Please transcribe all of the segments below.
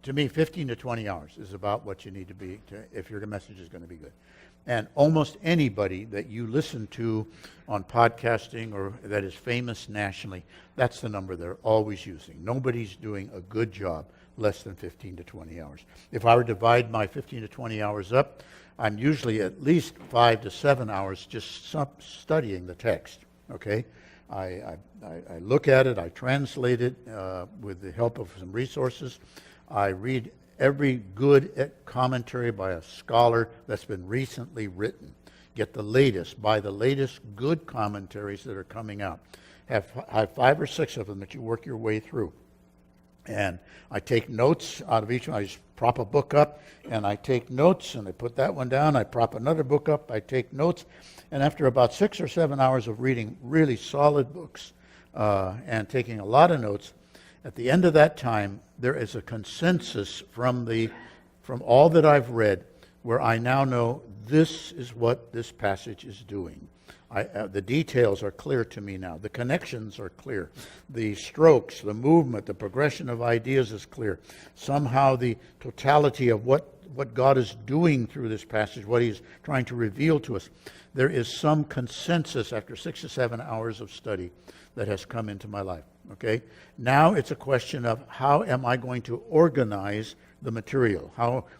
to me, 15 to 20 hours is about what you need to be if your message is going to be good. And almost anybody that you listen to on podcasting or that is famous nationally, that's the number they're always using. Nobody's doing a good job less than 15 to 20 hours. If I were to divide my 15 to 20 hours up, I'm usually at least 5 to 7 hours just studying the text, okay? I look at it, I translate it with the help of some resources. I read every good commentary by a scholar that's been recently written. Get the latest, buy the latest good commentaries that are coming out. Have 5 or 6 of them that you work your way through. And I take notes out of each one. I just prop a book up and I take notes and I put that one down. I prop another book up. I take notes. And after about 6 or 7 hours of reading really solid books and taking a lot of notes, at the end of that time, there is a consensus from all that I've read where I now know this is what this passage is doing. The details are clear to me now. The connections are clear. The strokes, the movement, the progression of ideas is clear. Somehow the totality of what God is doing through this passage, what He's trying to reveal to us, there is some consensus after 6 to 7 hours of study that has come into my life. Okay? Now it's a question of how am I going to organize the material?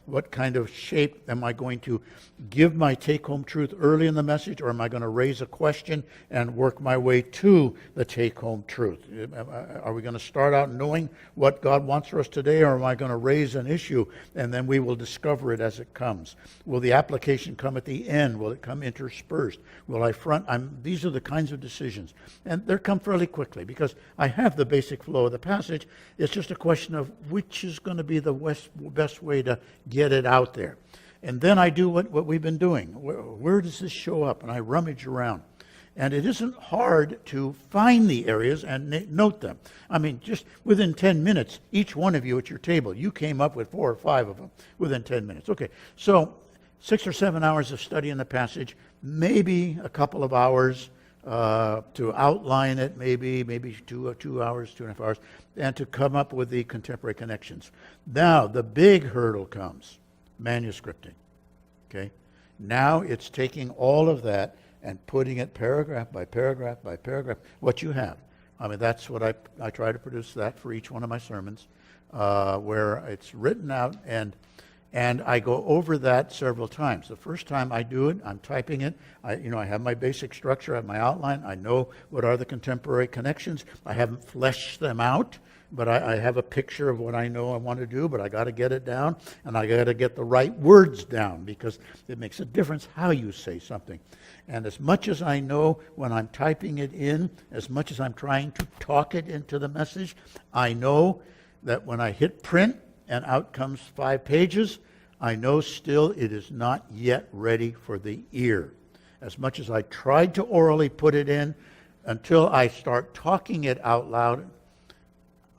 What kind of shape am I going to give my take-home truth early in the message, or am I going to raise a question and work my way to the take-home truth? Are we going to start out knowing what God wants for us today, or am I going to raise an issue and then we will discover it as it comes? Will the application come at the end? Will it come interspersed? Will I front? These are the kinds of decisions. And they come fairly quickly because I have the basic flow of the passage. It's just a question of which is going to be the best way to get it out there. And then I do what we've been doing. Where does this show up? And I rummage around. And it isn't hard to find the areas and note them. I mean, just within 10 minutes, each one of you at your table, you came up with 4 or 5 of them within 10 minutes. Okay, so 6 or 7 hours of study in the passage, maybe a couple of hours to outline it, maybe 2 hours, 2.5 hours, and to come up with the contemporary connections. Now, the big hurdle comes, manuscripting. Okay? Now it's taking all of that and putting it paragraph by paragraph by paragraph, what you have. I mean, that's what I try to produce that for each one of my sermons, where it's written out, and I go over that several times. The first time I do it, I'm typing it. I have my basic structure, I have my outline. I know what are the contemporary connections. I haven't fleshed them out, but I have a picture of what I know I want to do, but I got to get it down, and I got to get the right words down, because it makes a difference how you say something. And as much as I know when I'm typing it in, as much as I'm trying to talk it into the message, I know that when I hit print and out comes 5 pages, I know still it is not yet ready for the ear. As much as I tried to orally put it in, until I start talking it out loud,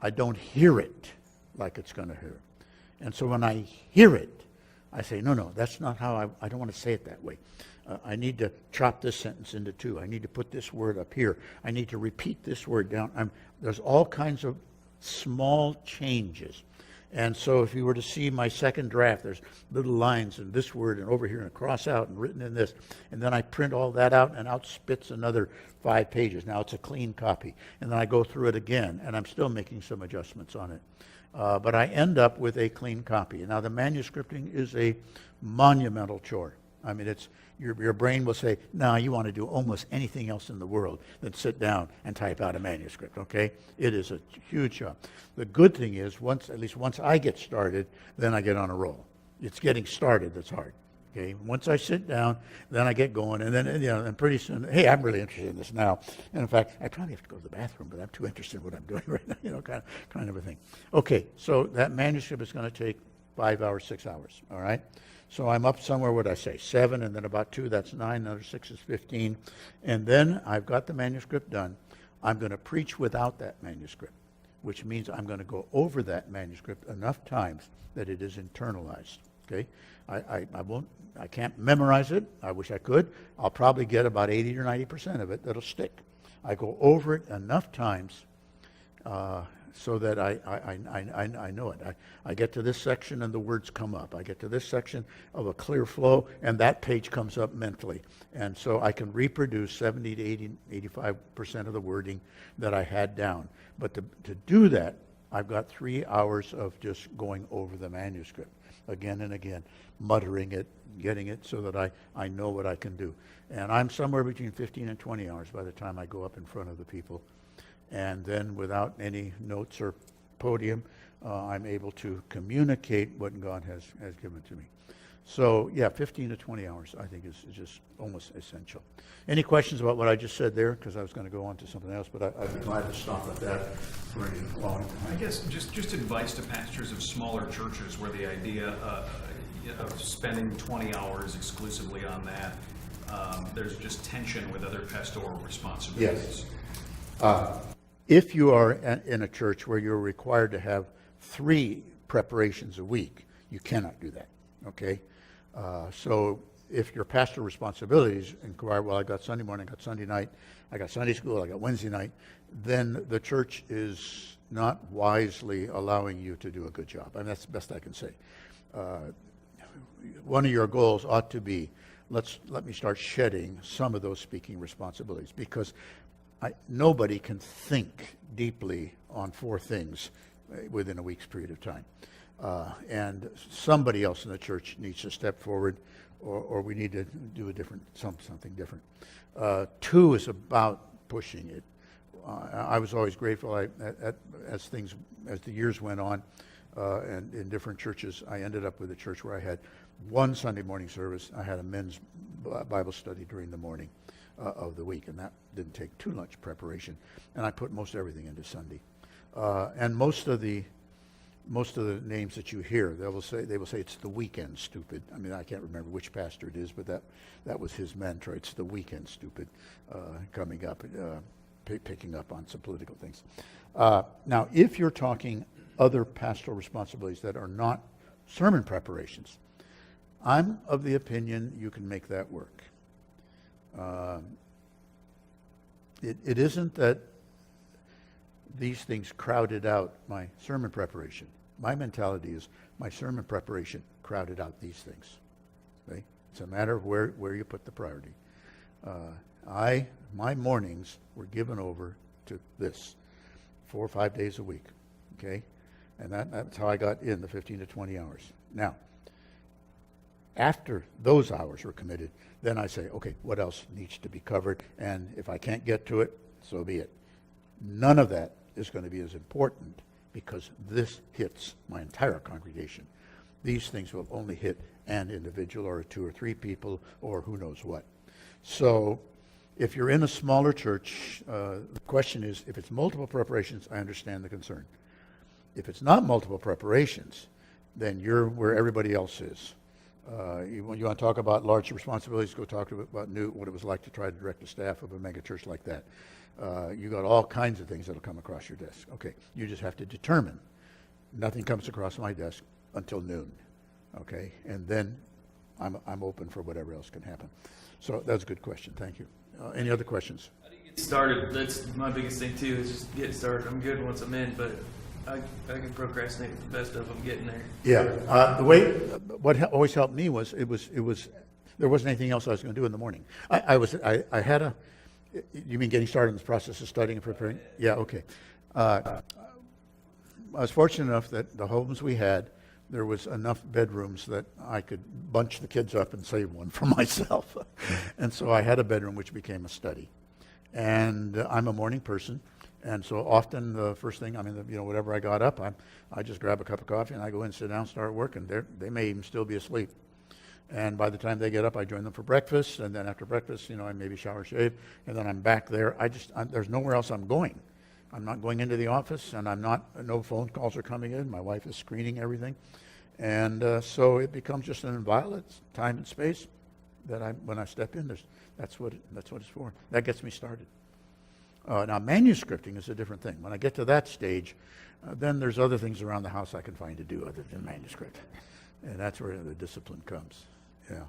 I don't hear it like it's going to hear. And so when I hear it, I say, no, that's not how I don't want to say it that way. I need to chop this sentence into 2. I need to put this word up here. I need to repeat this word down. There's all kinds of small changes. And so if you were to see my second draft, there's little lines in this word and over here and a cross out and written in this. And then I print all that out, and out spits another 5 pages. Now it's a clean copy. And then I go through it again, and I'm still making some adjustments on it. But I end up with a clean copy. Now the manuscripting is a monumental chore. I mean, it's your brain will say, no, you want to do almost anything else in the world than sit down and type out a manuscript, okay? It is a huge job. The good thing is, at least once I get started, then I get on a roll. It's getting started that's hard, okay? Once I sit down, then I get going, and then, and pretty soon, hey, I'm really interested in this now. And in fact, I probably have to go to the bathroom, but I'm too interested in what I'm doing right now, kind of a thing. Okay, so that manuscript is going to take 5 hours, 6 hours, all right? So I'm up somewhere, what did I say, 7, and then about 2, that's 9, another 6 is 15. And then I've got the manuscript done. I'm going to preach without that manuscript, which means I'm going to go over that manuscript enough times that it is internalized. Okay? I can't memorize it. I wish I could. I'll probably get about 80 or 90% of it that'll stick. I go over it enough times, so that I know it. I get to this section and the words come up. I get to this section of a clear flow and that page comes up mentally. And so I can reproduce 70 to 80, 85% of the wording that I had down. But to do that, I've got 3 hours of just going over the manuscript again and again, muttering it, getting it so that I know what I can do. And I'm somewhere between 15 and 20 hours by the time I go up in front of the people. And then without any notes or podium, I'm able to communicate what God has given to me. So yeah, 15 to 20 hours I think is just almost essential. Any questions about what I just said there? Because I was going to go on to something else, but I'd be glad to stop at that for any long time. I guess just advice to pastors of smaller churches where the idea of spending 20 hours exclusively on that, there's just tension with other pastoral responsibilities. Yes. If you are in a church where you're required to have 3 preparations a week, you cannot do that, okay? So if your pastoral responsibilities inquire, well, I got Sunday morning, I got Sunday night, I got Sunday school, I got Wednesday night, then the church is not wisely allowing you to do a good job. I mean, that's the best I can say. One of your goals ought to be, let me start shedding some of those speaking responsibilities, because nobody can think deeply on 4 things within a week's period of time. And somebody else in the church needs to step forward, or we need to do something different. 2 is about pushing it. I was always grateful as the years went on, and in different churches, I ended up with a church where I had 1 Sunday morning service. I had a men's Bible study during the morning of the week, and that didn't take too much preparation. And I put most everything into Sunday. And most of the names that you hear, they will say it's the weekend stupid. I mean, I can't remember which pastor it is, but that was his mantra. It's the weekend stupid, coming up, picking up on some political things. Now, if you're talking other pastoral responsibilities that are not sermon preparations, I'm of the opinion you can make that work. It isn't that these things crowded out my sermon preparation. My mentality is my sermon preparation crowded out these things. Okay? It's a matter of where you put the priority. My mornings were given over to this 4 or 5 days a week. Okay? And that's how I got in the 15 to 20 hours. Now, after those hours were committed, then I say, okay, what else needs to be covered? And if I can't get to it, so be it. None of that is going to be as important because this hits my entire congregation. These things will only hit an individual or 2 or 3 people or who knows what. So if you're in a smaller church, the question is, if it's multiple preparations, I understand the concern. If it's not multiple preparations, then you're where everybody else is. When you want to talk about large responsibilities, go talk about what it was like to try to direct the staff of a mega church like that. You got all kinds of things that'll come across your desk. Okay, you just have to determine. Nothing comes across my desk until noon. Okay, and then I'm open for whatever else can happen. So that's a good question. Thank you. Any other questions? How do you get started? That's my biggest thing too. Is just get started. I'm good once I'm in, but I can procrastinate with the best of them getting there. Yeah, what always helped me was there wasn't anything else I was going to do in the morning. I had a. You mean getting started in this process of studying and preparing? Yeah, okay. I was fortunate enough that the homes we had, there was enough bedrooms that I could bunch the kids up and save one for myself. And so I had a bedroom which became a study. And I'm a morning person. And so often the first thing, whatever I got up, I just grab a cup of coffee and I go in, sit down, start working. They may even still be asleep. And by the time they get up, I join them for breakfast. And then after breakfast, I maybe shower, shave, and then I'm back there. There's nowhere else I'm going. I'm not going into the office, and no phone calls are coming in. My wife is screening everything. And so it becomes just an inviolate time and space that when I step in, that's what it's for. That gets me started. Now, manuscripting is a different thing. When I get to that stage, then there's other things around the house I can find to do other than manuscript. And that's where the discipline comes. Yeah.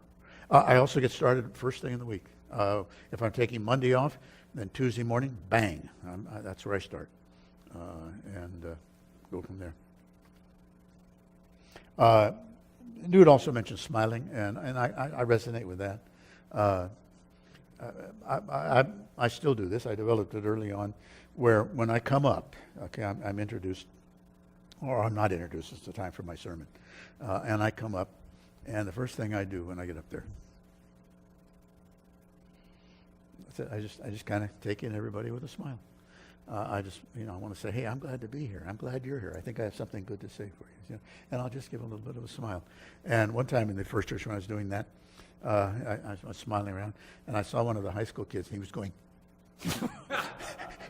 I also get started first thing in the week. If I'm taking Monday off, then Tuesday morning, bang, that's where I start. and go from there. Dude also mentioned smiling, and I resonate with that. I still do this. I developed it early on, where when I come up, okay, I'm introduced, or I'm not introduced, it's the time for my sermon, and I come up, and the first thing I do when I get up there, I just kind of take in everybody with a smile. I just, I want to say, hey, I'm glad to be here. I'm glad you're here. I think I have something good to say for you. And I'll just give a little bit of a smile. And one time in the first church when I was doing that, I was smiling around, and I saw one of the high school kids, and he was going,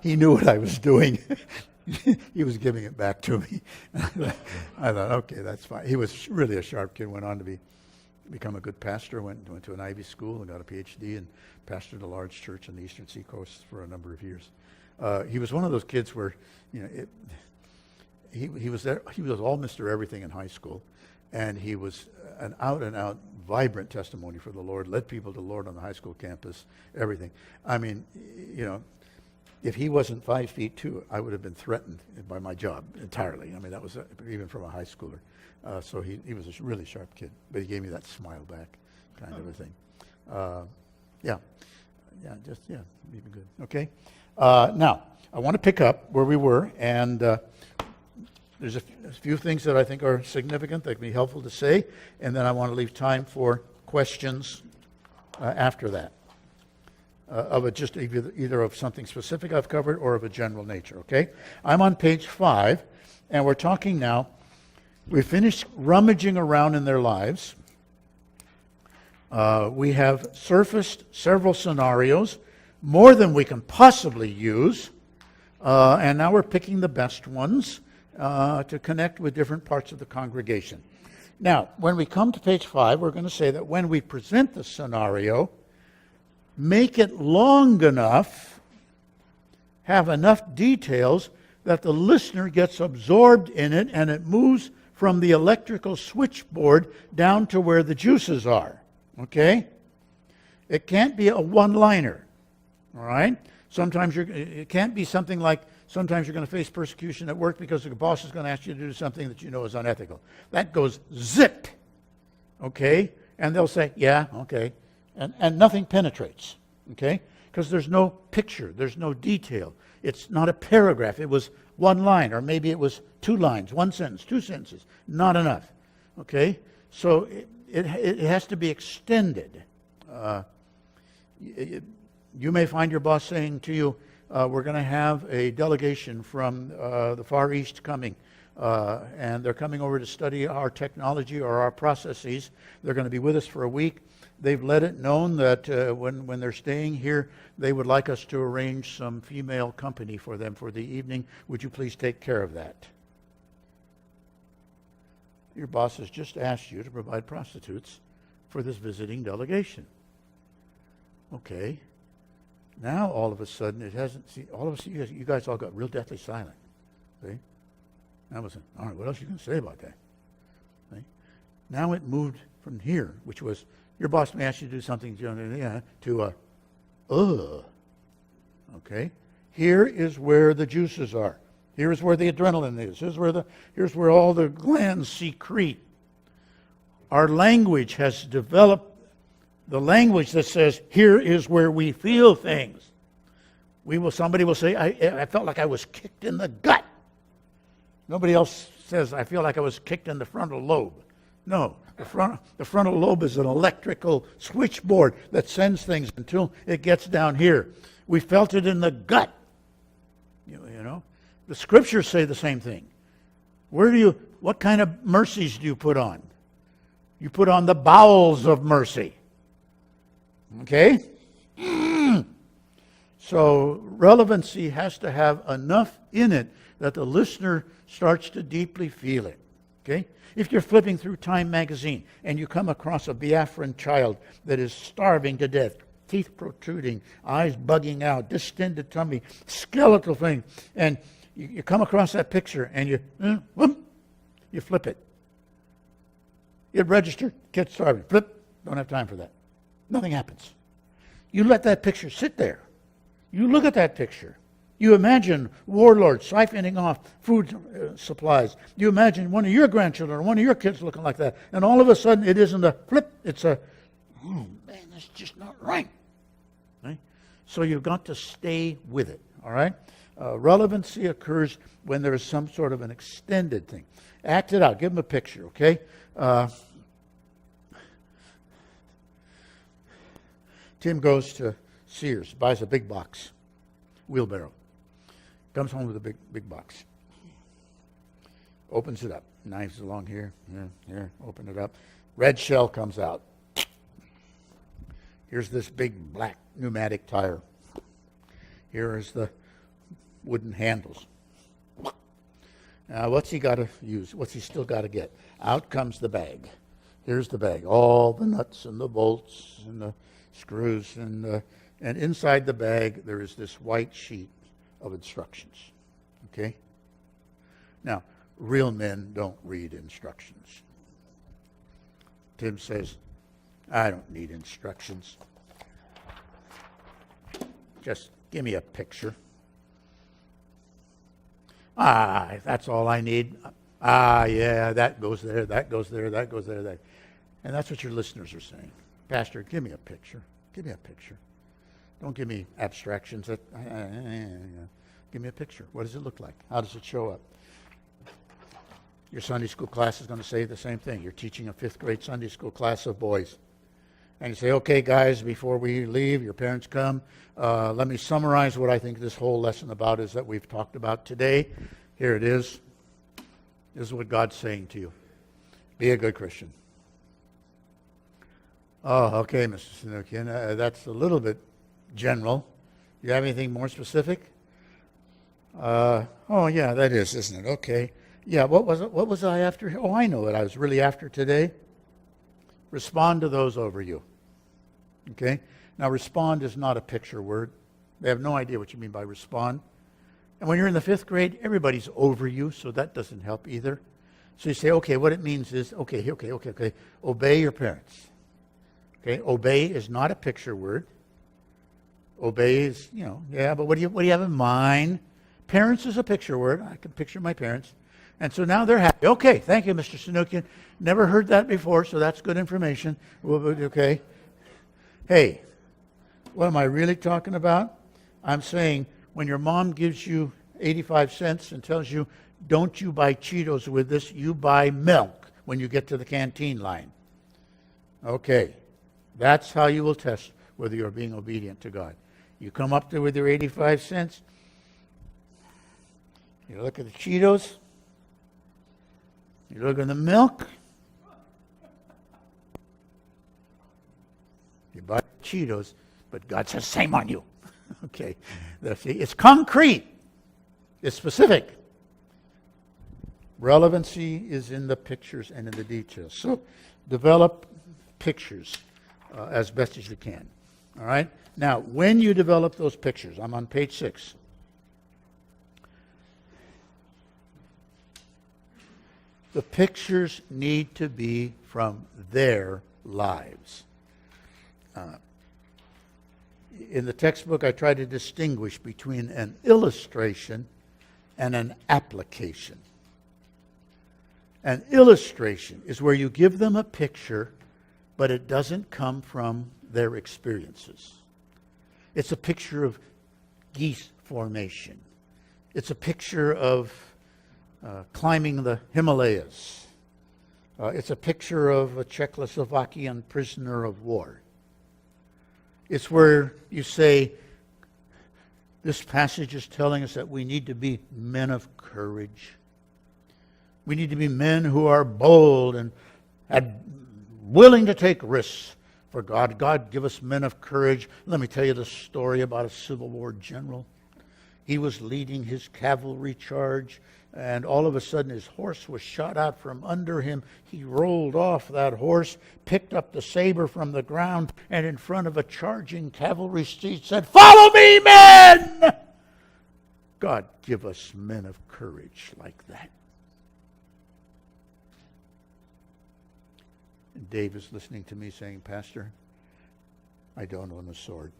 he knew what I was doing. He was giving it back to me. I thought, okay, that's fine. He was really a sharp kid, went on to become a good pastor, went to an Ivy school and got a PhD and pastored a large church on the Eastern Seacoast for a number of years. He was one of those kids where, he was there. He was all Mr. Everything in high school, and he was an out-and-out vibrant testimony for the Lord, led people to the Lord on the high school campus, everything. I mean, if he wasn't 5'2", I would have been threatened by my job entirely. I mean, that was even from a high schooler. So he was a really sharp kid, but he gave me that smile back kind of a thing. Even good. Okay. Now, I want to pick up where we were, and there's a few things that I think are significant that can be helpful to say, and then I want to leave time for questions after that, just either of something specific I've covered or of a general nature, okay? I'm on page 5, and we're talking now, we finished rummaging around in their lives. We have surfaced several scenarios, more than we can possibly use, and now we're picking the best ones to connect with different parts of the congregation. Now, when we come to page 5, we're going to say that when we present the scenario, make it long enough, have enough details that the listener gets absorbed in it and it moves from the electrical switchboard down to where the juices are. Okay? It can't be a one-liner. All right? Sometimes it can't be something like, sometimes you're going to face persecution at work because the boss is going to ask you to do something that you know is unethical. That goes zip. Okay? And they'll say, yeah, okay. And nothing penetrates. Okay? Because there's no picture. There's no detail. It's not a paragraph. It was one line, or maybe it was 2 lines, 1 sentence, 2 sentences. Not enough. Okay? So it has to be extended. You may find your boss saying to you, we're going to have a delegation from the Far East coming, and they're coming over to study our technology or our processes. They're going to be with us for a week. They've let it known that when they're staying here, they would like us to arrange some female company for them for the evening. Would you please take care of that? Your boss has just asked you to provide prostitutes for this visiting delegation. Okay. Now, all of a sudden, it hasn't. See, all of a sudden, you guys all got real deathly silent. See? That was all right. What else you can say about that? See? Now it moved from here, which was your boss may ask you to do something to okay. Here is where the juices are. Here is where the adrenaline is. Here's where all the glands secrete. Our language has developed the language that says, here is where we feel things. Somebody will say, I felt like I was kicked in the gut. Nobody else says, I feel like I was kicked in the frontal lobe. No, the frontal lobe is an electrical switchboard that sends things until it gets down here. We felt it in the gut. You know, the scriptures say the same thing. What kind of mercies do you put on? You put on the bowels of mercy. Okay? So relevancy has to have enough in it that the listener starts to deeply feel it. Okay? If you're flipping through Time magazine and you come across a Biafran child that is starving to death, teeth protruding, eyes bugging out, distended tummy, skeletal thing, and you come across that picture and you flip it. You register, kid starving, flip, don't have time for that. Nothing happens. You let that picture sit there. You look at that picture. You imagine warlords siphoning off food supplies. You imagine one of your grandchildren or one of your kids looking like that. And all of a sudden it isn't a flip, it's a, oh man, that's just not right. Right? So you've got to stay with it, all right? Relevancy occurs when there is some sort of an extended thing. Act it out. Give them a picture, okay? Tim goes to Sears, buys a big box, wheelbarrow. Comes home with a big box. Opens it up. Knives along here, here, open it up. Red shell comes out. Here's this big black pneumatic tire. Here is the wooden handles. Now, what's he got to use? What's he still got to get? Out comes the bag. Here's the bag. All the nuts and the bolts and the screws. And inside the bag, there is this white sheet of instructions. Okay? Now, real men don't read instructions. Tim says, I don't need instructions. Just give me a picture. That's all I need. Yeah, that goes there, that goes there, that goes there, that. And that's what your listeners are saying. Pastor, give me a picture. Give me a picture. Don't give me abstractions. Give me a picture. What does it look like? How does it show up? Your Sunday school class is going to say the same thing. You're teaching a 5th grade Sunday school class of boys. And you say, okay, guys, before we leave, your parents come, let me summarize what I think this whole lesson about is that we've talked about today. Here it is. This is what God's saying to you. Be a good Christian. Oh, okay, Mr. Sunukjian, that's a little bit general. You have anything more specific? Oh, yeah, that is, isn't it? Okay. Yeah, what was I after? Oh, I know what I was really after today. Respond to those over you. Okay? Now, respond is not a picture word. They have no idea what you mean by respond. And when you're in the 5th grade, everybody's over you, so that doesn't help either. So you say, okay, what it means is, okay, obey your parents. Okay? Obey is not a picture word. Obey is, yeah, but what do you have in mind? Parents is a picture word. I can picture my parents. And so now they're happy. Okay, thank you, Mr. Sunukjian. Never heard that before, so that's good information. Okay. Hey, what am I really talking about? I'm saying when your mom gives you 85 cents and tells you, don't you buy Cheetos with this, you buy milk when you get to the canteen line. Okay, that's how you will test whether you're being obedient to God. You come up there with your 85 cents, you look at the Cheetos, you look at the milk, you buy Cheetos, but God says, same on you. Okay, it's concrete. It's specific. Relevancy is in the pictures and in the details. So develop pictures as best as you can. All right? Now, when you develop those pictures, I'm on page 6. The pictures need to be from their lives. In the textbook, I try to distinguish between an illustration and an application. An illustration is where you give them a picture, but it doesn't come from their experiences. It's a picture of geese formation. It's a picture of climbing the Himalayas. It's a picture of a Czechoslovakian prisoner of war. It's where you say, this passage is telling us that we need to be men of courage. We need to be men who are bold and willing to take risks for God. God, give us men of courage. Let me tell you the story about a Civil War general. He was leading his cavalry charge, and all of a sudden his horse was shot out from under him. He rolled off that horse, picked up the saber from the ground, and in front of a charging cavalry steed said, "Follow me, men!" God, give us men of courage like that. And Dave is listening to me saying, "Pastor, I don't own a sword.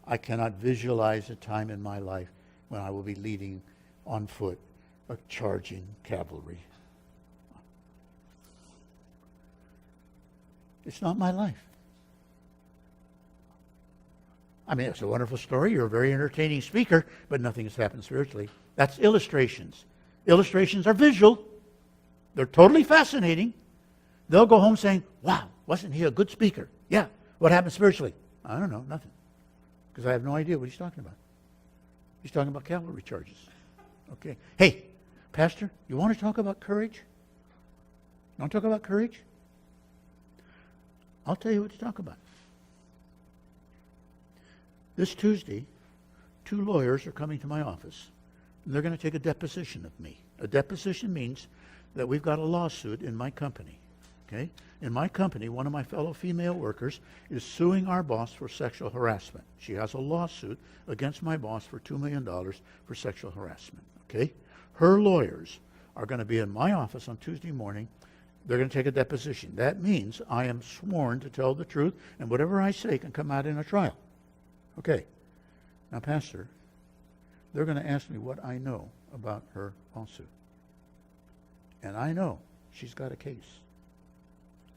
I cannot visualize a time in my life when I will be leading on foot a charging cavalry. It's not my life. I mean, it's a wonderful story. You're a very entertaining speaker, but nothing has happened spiritually. That's illustrations. Illustrations are visual. They're totally fascinating. They'll go home saying, wow, wasn't he a good speaker? Yeah. What happened spiritually? I don't know, nothing. Because I have no idea what he's talking about. He's talking about cavalry charges. Okay. Hey, Pastor, you want to talk about courage? You want to talk about courage? I'll tell you what to talk about. This Tuesday, 2 lawyers are coming to my office, and they're going to take a deposition of me. A deposition means that we've got a lawsuit in my company. Okay? In my company, one of my fellow female workers is suing our boss for sexual harassment. She has a lawsuit against my boss for $2 million for sexual harassment. Okay? Her lawyers are going to be in my office on Tuesday morning. They're going to take a deposition. That means I am sworn to tell the truth, and whatever I say can come out in a trial. Okay. Now, Pastor, they're going to ask me what I know about her lawsuit. And I know she's got a case.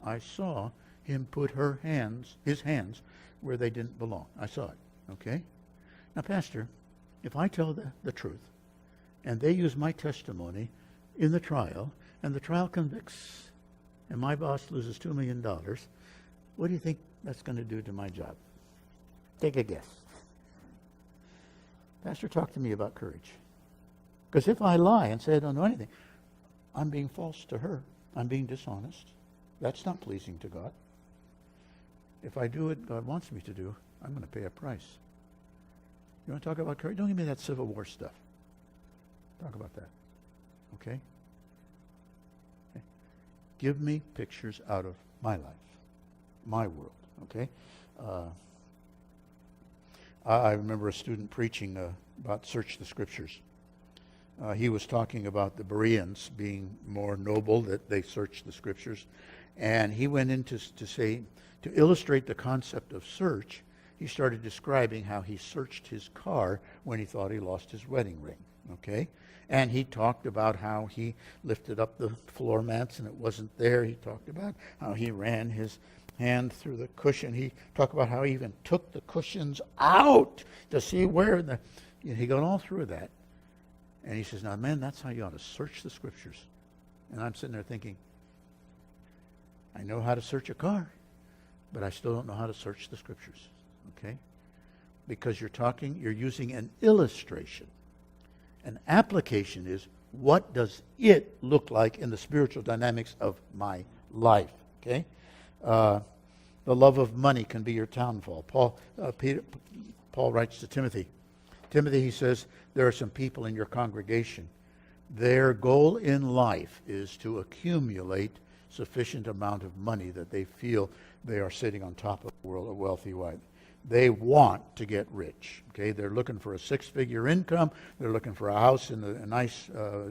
I saw him put his hands where they didn't belong. I saw it. Okay? Now, Pastor, if I tell the truth, and they use my testimony in the trial, and the trial convicts, and my boss loses $2 million, what do you think that's going to do to my job? Take a guess. Pastor, talk to me about courage. Because if I lie and say I don't know anything, I'm being false to her. I'm being dishonest. That's not pleasing to God. If I do what God wants me to do, I'm going to pay a price. You want to talk about courage? Don't give me that Civil War stuff. Talk about that. Okay? Give me pictures out of my life, my world. Okay? I remember a student preaching about search the Scriptures. He was talking about the Bereans being more noble, that they searched the Scriptures. And he went in to illustrate the concept of search, he started describing how he searched his car when he thought he lost his wedding ring. Okay? And he talked about how he lifted up the floor mats and it wasn't there. He talked about how he ran his hand through the cushion. He talked about how he even took the cushions out to see where he got all through that. And he says, now, man, that's how you ought to search the Scriptures. And I'm sitting there thinking, I know how to search a car, but I still don't know how to search the Scriptures. Okay? Because you're using an illustration. An application is, what does it look like in the spiritual dynamics of my life? Okay? The love of money can be your downfall. Paul writes to Timothy. Timothy, he says, there are some people in your congregation. Their goal in life is to accumulate sufficient amount of money that they feel they are sitting on top of the world, a wealthy wife. They want to get rich. Okay, they're looking for a 6-figure income. They're looking for a house in a nice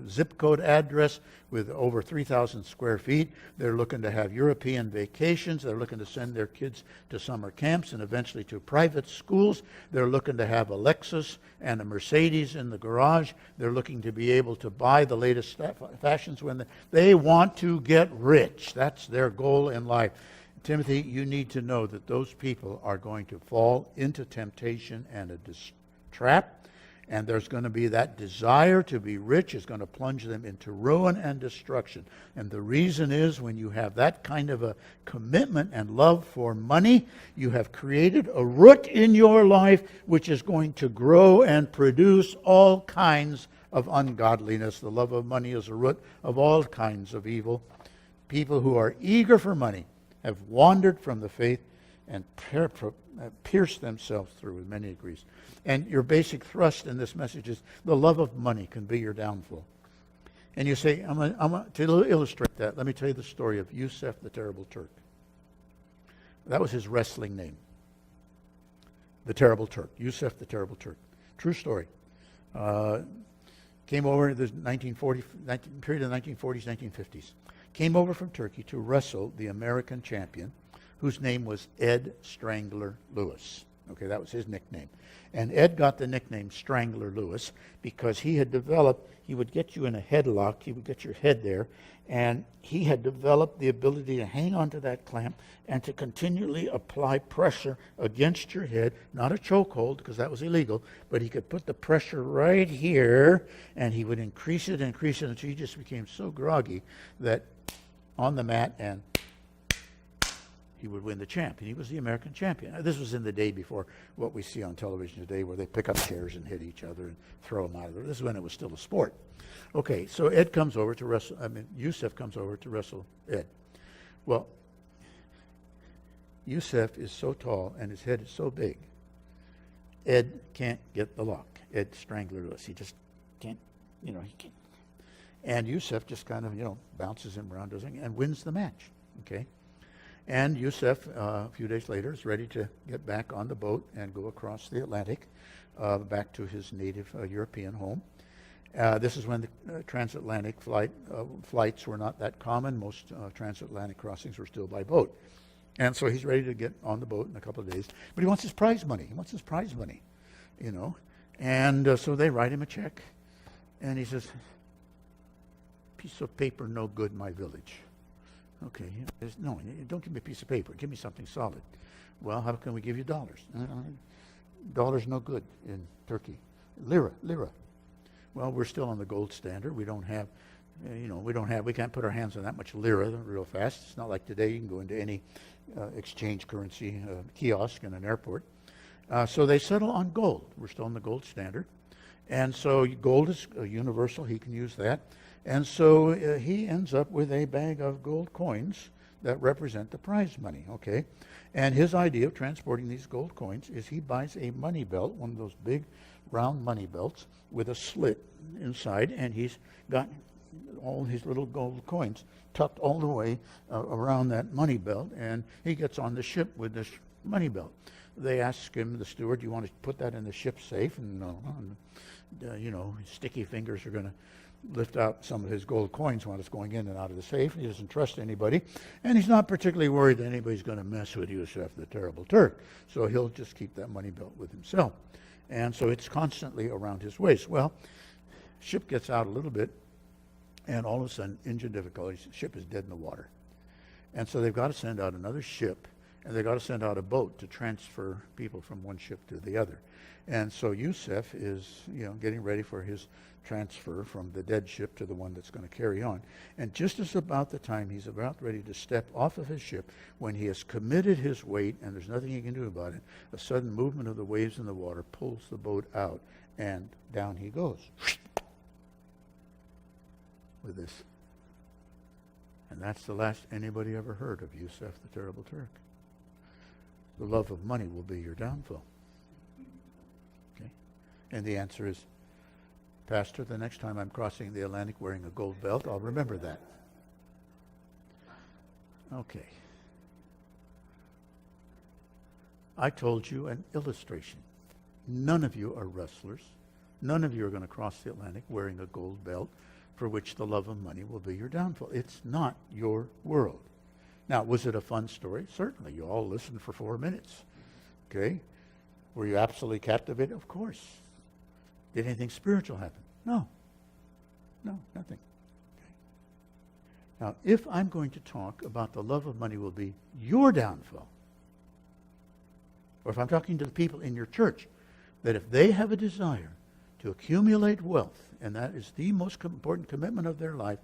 zip code address with over 3,000 square feet. They're looking to have European vacations. They're looking to send their kids to summer camps and eventually to private schools. They're looking to have a Lexus and a Mercedes in the garage. They're looking to be able to buy the latest fashions when they want to get rich. That's their goal in life. Timothy, you need to know that those people are going to fall into temptation and a trap, and there's going to be that desire to be rich is going to plunge them into ruin and destruction. And the reason is, when you have that kind of a commitment and love for money, you have created a root in your life which is going to grow and produce all kinds of ungodliness. The love of money is a root of all kinds of evil. People who are eager for money have wandered from the faith and pierced themselves through in many degrees. And your basic thrust in this message is the love of money can be your downfall. And you say, to illustrate that, let me tell you the story of Yusuf the Terrible Turk. That was his wrestling name. The Terrible Turk. Yusuf the Terrible Turk. True story. Came over in the period of the 1940s, 1950s. Came over from Turkey to wrestle the American champion, whose name was Ed Strangler Lewis. Okay, that was his nickname. And Ed got the nickname Strangler Lewis because he had developed, he would get you in a headlock, he would get your head there, and he had developed the ability to hang onto that clamp and to continually apply pressure against your head, not a chokehold because that was illegal, but he could put the pressure right here and he would increase it until he just became so groggy that on the mat and he would win the champ. And he was the American champion. Now, this was in the day before what we see on television today where they pick up chairs and hit each other and throw them out of there. This is when it was still a sport. Okay, so Ed comes over to wrestle, Yusef comes over to wrestle Ed. Well, Yusef is so tall and his head is so big, Ed can't get the lock. Ed Strangler Lewis. He just can't, he can't. And Yusef just kind of, bounces him around and wins the match. Okay? And Yusef, a few days later, is ready to get back on the boat and go across the Atlantic back to his native European home. This is when the transatlantic flights were not that common. Most transatlantic crossings were still by boat. And so he's ready to get on the boat in a couple of days. But he wants his prize money. And so they write him a check. And he says, piece of paper no good, my village. Okay, no, don't give me a piece of paper. Give me something solid. Well, how can we give you dollars? Dollars no good in Turkey. Lira. Well, we're still on the gold standard. We don't have, we can't put our hands on that much lira real fast. It's not like today you can go into any exchange currency kiosk in an airport. So they settle on gold. We're still on the gold standard. And so gold is universal. He can use that. And so he ends up with a bag of gold coins that represent the prize money, okay? And his idea of transporting these gold coins is he buys a money belt, one of those big round money belts with a slit inside, and he's got all his little gold coins tucked all the way around that money belt, and he gets on the ship with this money belt. They ask him, the steward, do you want to put that in the ship safe? And his sticky fingers are going to lift out some of his gold coins while it's going in and out of the safe. He doesn't trust anybody, and he's not particularly worried that anybody's going to mess with Yusef, the terrible Turk. So he'll just keep that money belt with himself. And so it's constantly around his waist. Well, ship gets out a little bit, and all of a sudden, engine difficulties, the ship is dead in the water. And so they've got to send out another ship, and they've got to send out a boat to transfer people from one ship to the other. And so Yusef is, getting ready for his transfer from the dead ship to the one that's going to carry on. And just as about the time he's about ready to step off of his ship, when he has committed his weight and there's nothing he can do about it, a sudden movement of the waves in the water pulls the boat out, and down he goes with this. And that's the last anybody ever heard of Yusef, the terrible Turk. The love of money will be your downfall. Okay? And the answer is, Pastor, the next time I'm crossing the Atlantic wearing a gold belt, I'll remember that. Okay. I told you an illustration. None of you are wrestlers. None of you are going to cross the Atlantic wearing a gold belt for which the love of money will be your downfall. It's not your world. Now, was it a fun story? Certainly. You all listened for 4 minutes. Okay? Were you absolutely captivated? Of course. Did anything spiritual happen? No. No, nothing. Okay. Now, if I'm going to talk about the love of money will be your downfall, or if I'm talking to the people in your church, that if they have a desire to accumulate wealth, and that is the most important commitment of their life,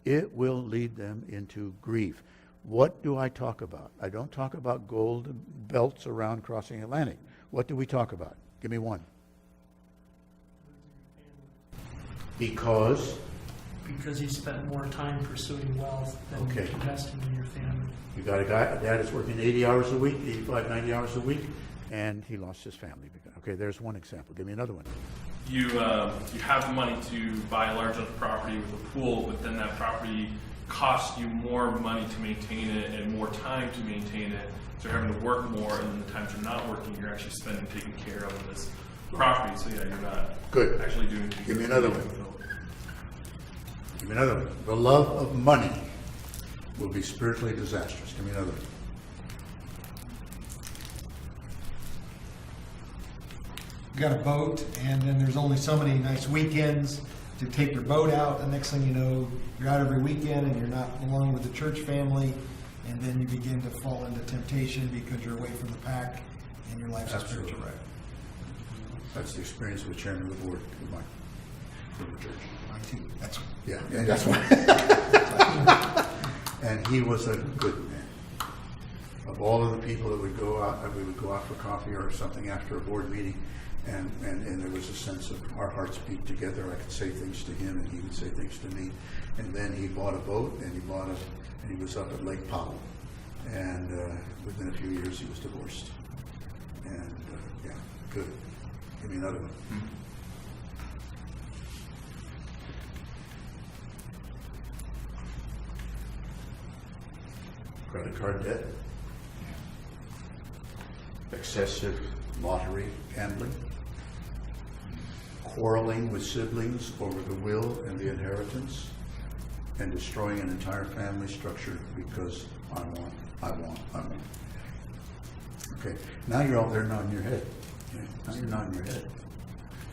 it will lead them into grief. What do I talk about? I don't talk about gold belts around crossing the Atlantic. What do we talk about? Give me one. Because you spent more time pursuing wealth than investing in your family. You got a dad that's working 80 hours a week, 85, 90 hours a week, and he lost his family. Okay, there's one example. Give me another one. You have the money to buy a large enough property with a pool, but then that property costs you more money to maintain it and more time to maintain it. So you're having to work more, and then the times you're not working, you're actually spending taking care of this property. So yeah, you're not actually doing. Give me another one. Give me another one. The love of money will be spiritually disastrous. Give me another one. got a boat, and then there's only so many nice weekends to take your boat out. The next thing you know, you're out every weekend and you're not along with the church family, and then you begin to fall into temptation because you're away from the pack and your life's a spiritual wreck. That's the experience of the chairman of the board of my church. Mine too. That's Yeah, and that's why. And he was a good man. Of all of the people that would go out, we would go out for coffee or something after a board meeting, and there was a sense of our hearts beat together. I could say things to him, and he would say things to me. And then he bought a boat, and he was up at Lake Powell. And within a few years, he was divorced. And yeah, good. Give me another one. Credit card debt, excessive lottery gambling, quarreling with siblings over the will and the inheritance, and destroying an entire family structure because I want. Okay, now you're all there nodding your head. Yeah, now you're nodding your head.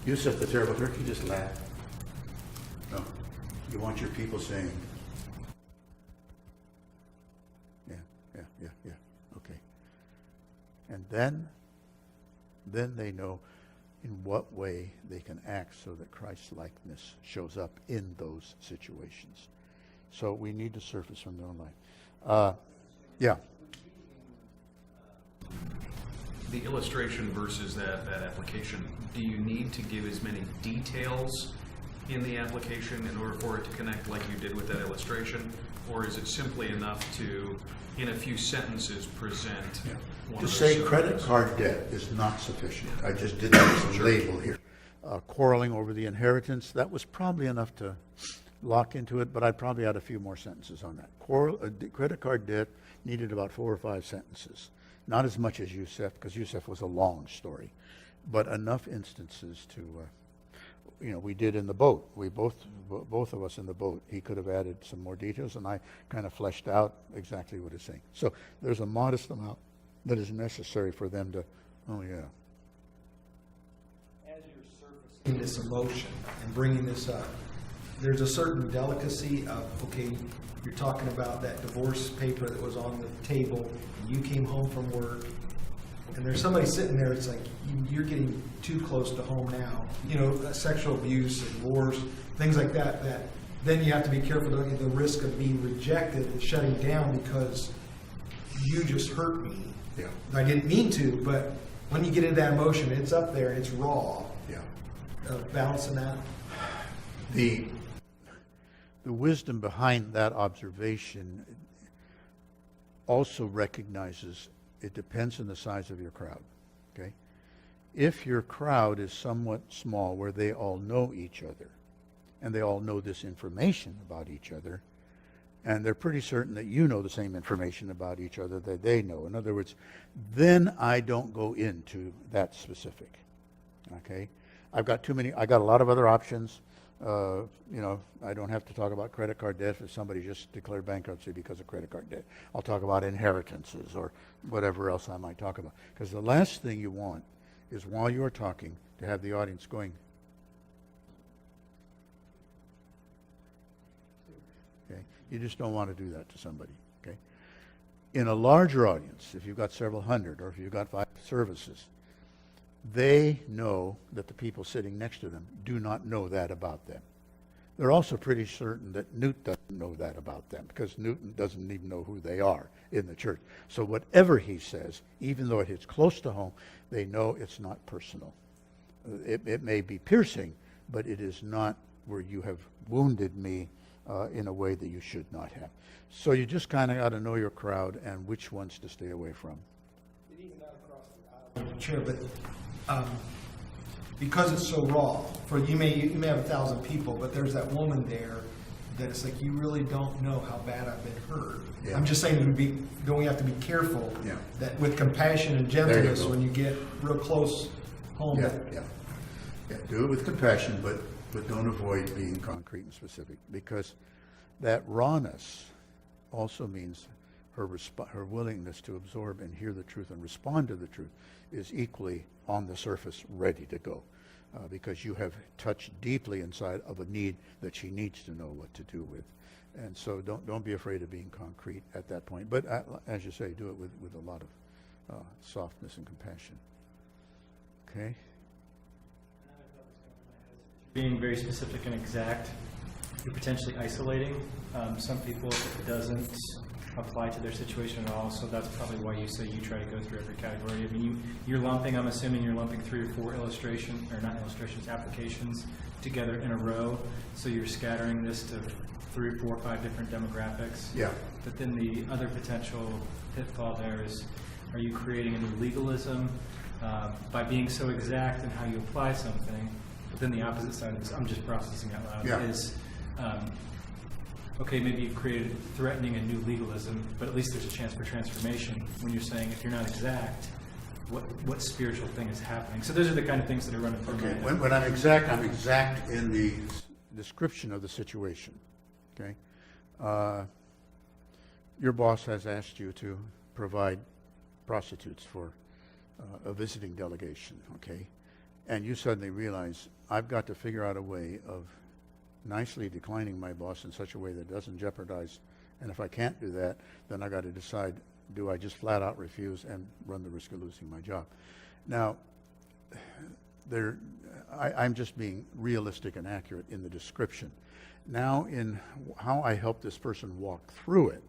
Yusuf, the terrible turkey, just laugh. No, you want your people saying, yeah, okay. And then they know in what way they can act so that Christ-likeness shows up in those situations. So we need to surface from their own life. Yeah. The illustration versus that application, do you need to give as many details in the application in order for it to connect like you did with that illustration? Or is it simply enough to, in a few sentences, present one To of say those credit scenarios? card debt is not sufficient. I just did that as a label here. Quarreling over the inheritance, that was probably enough to lock into it, but I'd probably add a few more sentences on that. Credit card debt needed about 4 or 5 sentences. Not as much as Yusuf, because Yusuf was a long story, but enough instances to, we did in the boat. We both of us in the boat. He could have added some more details, and I kind of fleshed out exactly what he's saying. So there's a modest amount that is necessary for them to, oh yeah. As you're surfacing this emotion and bringing this up, there's a certain delicacy of, okay, you're talking about that divorce paper that was on the table, and you came home from work, and there's somebody sitting there, it's like, you're getting too close to home now. Sexual abuse and wars, things like that then you have to be careful, don't you, the risk of being rejected and shutting down because you just hurt me. Yeah. I didn't mean to, but when you get into that emotion, it's up there, it's raw. Yeah. Balancing that. The wisdom behind that observation also recognizes it depends on the size of your crowd. Okay? If your crowd is somewhat small where they all know each other and they all know this information about each other, and they're pretty certain that you know the same information about each other that they know. In other words, then I don't go into that specific. Okay? I got a lot of other options. I don't have to talk about credit card debt if somebody just declared bankruptcy because of credit card debt. I'll talk about inheritances or whatever else I might talk about. Because the last thing you want is while you're talking to have the audience going, okay? You just don't want to do that to somebody, okay? In a larger audience, if you've got several hundred or if you've got 5 services, they know that the people sitting next to them do not know that about them. They're also pretty certain that Newt doesn't know that about them because Newton doesn't even know who they are in the church. So whatever he says, even though it hits close to home, they know it's not personal. It may be piercing, but it is not where you have wounded me in a way that you should not have. So you just kind of got to know your crowd and which ones to stay away from. It even got across the aisle. Chair, but because it's so raw, for you may have 1,000 people, but there's that woman there that it's like you really don't know how bad I've been hurt. Yeah. I'm just saying, don't we have to be careful that with compassion and There you gentleness go. when you get real close home. Yeah. Do it with compassion, but don't avoid being concrete and specific, because that rawness also means her willingness to absorb and hear the truth and respond to the truth is equally on the surface ready to go. Because you have touched deeply inside of a need that she needs to know what to do with. And so don't be afraid of being concrete at that point. But as you say, do it with a lot of softness and compassion. Okay? Being very specific and exact, you're potentially isolating some people if it doesn't apply to their situation at all. So that's probably why you say you try to go through every category. I mean, you're lumping, I'm assuming you're lumping 3 or 4 applications together in a row. So you're scattering this to 3, 4, 5 different demographics. Yeah. But then the other potential pitfall there is, are you creating a new legalism by being so exact in how you apply something? But then the opposite side of this, I'm just processing out loud, Yeah. is okay, maybe you've created threatening a new legalism, but at least there's a chance for transformation when you're saying if you're not exact, what spiritual thing is happening? So those are the kind of things that are running through Okay, my head. when I'm exact in the description of the situation. Okay? Your boss has asked you to provide prostitutes for a visiting delegation, okay? And you suddenly realize, I've got to figure out a way of nicely declining my boss in such a way that doesn't jeopardize, and if I can't do that, then I got to decide, do I just flat out refuse and run the risk of losing my job? Now, I'm just being realistic and accurate in the description. Now, in how I help this person walk through it,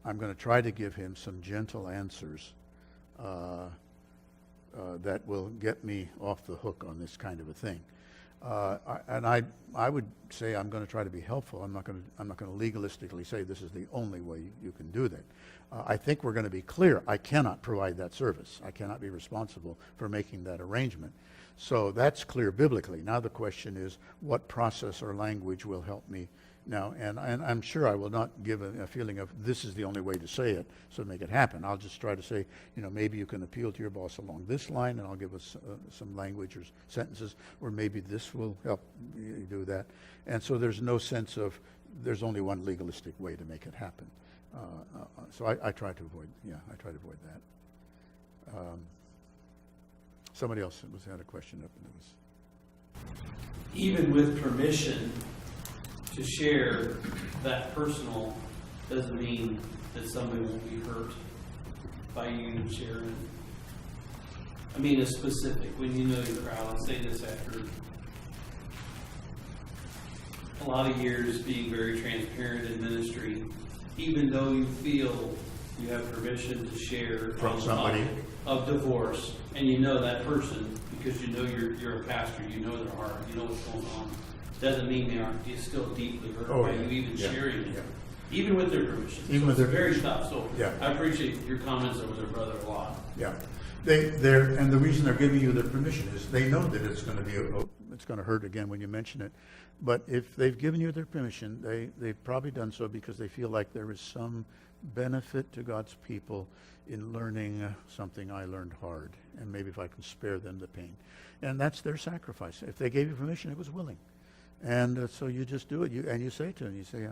I'm going to try to give him some gentle answers that will get me off the hook on this kind of a thing. I would say I'm going to try to be helpful. I'm not going to legalistically say this is the only way you can do that. I think we're going to be clear. I cannot provide that service. I cannot be responsible for making that arrangement. So that's clear biblically. Now the question is, what process or language will help me now? And I'm sure I will not give a feeling of this is the only way to say it, so make it happen. I'll just try to say, maybe you can appeal to your boss along this line, and I'll give us some language or sentences, or maybe this will help you do that. And so there's no sense of there's only one legalistic way to make it happen. So I try to avoid that. Somebody else had a question up, and it was. Even with permission to share that personal doesn't mean that somebody won't be hurt by you sharing. I mean, it's specific. When you know your crowd, I'll say this after a lot of years being very transparent in ministry, even though you feel you have permission to share From somebody of divorce, and you know that person because you know you're a pastor, you know their heart, you know what's going on. Doesn't mean they aren't still deeply hurt by you even sharing it, even with their permission. Even so with it's their very permission. tough. So Yeah. I appreciate your comments over their brother a lot. Yeah, and the reason they're giving you their permission is they know that it's going to be it's going to hurt again when you mention it. But if they've given you their permission, they've probably done so because they feel like there is some benefit to God's people in learning something I learned hard, and maybe if I can spare them the pain, and that's their sacrifice. If they gave you permission, it was willing. And so you just do it. You say to him, you say,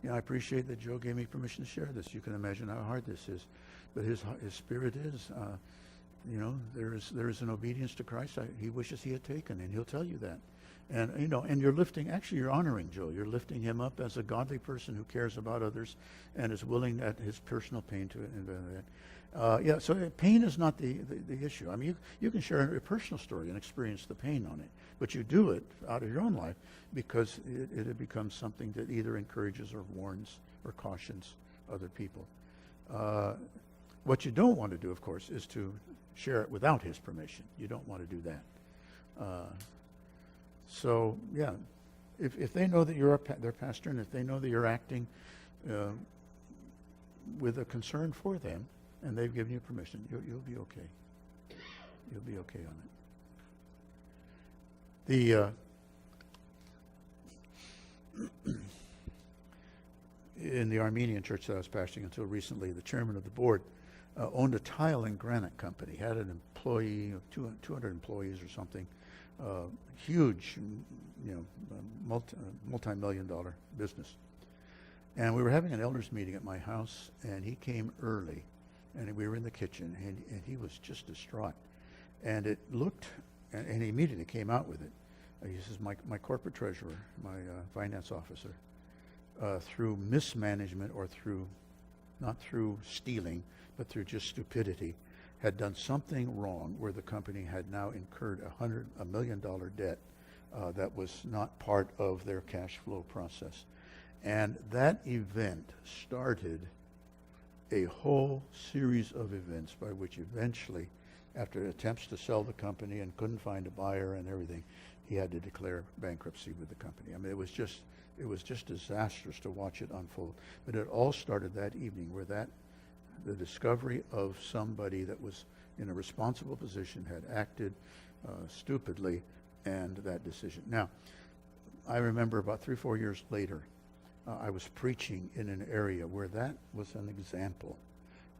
I appreciate that Joe gave me permission to share this. You can imagine how hard this is, but his spirit is, there is an obedience to Christ he wishes he had taken, and he'll tell you that. And and you're honoring Joe. You're lifting him up as a godly person who cares about others and is willing at his personal pain to invent that. So pain is not the issue. I mean, you can share a personal story and experience the pain on it, but you do it out of your own life because it becomes something that either encourages or warns or cautions other people. What you don't want to do, of course, is to share it without his permission. You don't want to do that. So, yeah, if they know that you're their pastor, and if they know that you're acting with a concern for them, and they've given you permission, you'll be okay. You'll be okay on it. In the Armenian church that I was pastoring until recently, the chairman of the board owned a tile and granite company, had an employee of 200 employees or something. Huge, multi-million-dollar business. And we were having an elders meeting at my house, and he came early, and we were in the kitchen, and he was just distraught. And it looked, and he immediately came out with it. He says, my corporate treasurer, my finance officer, through mismanagement or not through stealing, but through just stupidity, had done something wrong where the company had now incurred $1 million debt that was not part of their cash flow process. And that event started a whole series of events by which eventually, after attempts to sell the company and couldn't find a buyer and everything, he had to declare bankruptcy with the company. I mean, it was just disastrous to watch it unfold. But it all started that evening where the discovery of somebody that was in a responsible position had acted stupidly, and that decision. Now, I remember about 3 or 4 years later, I was preaching in an area where that was an example.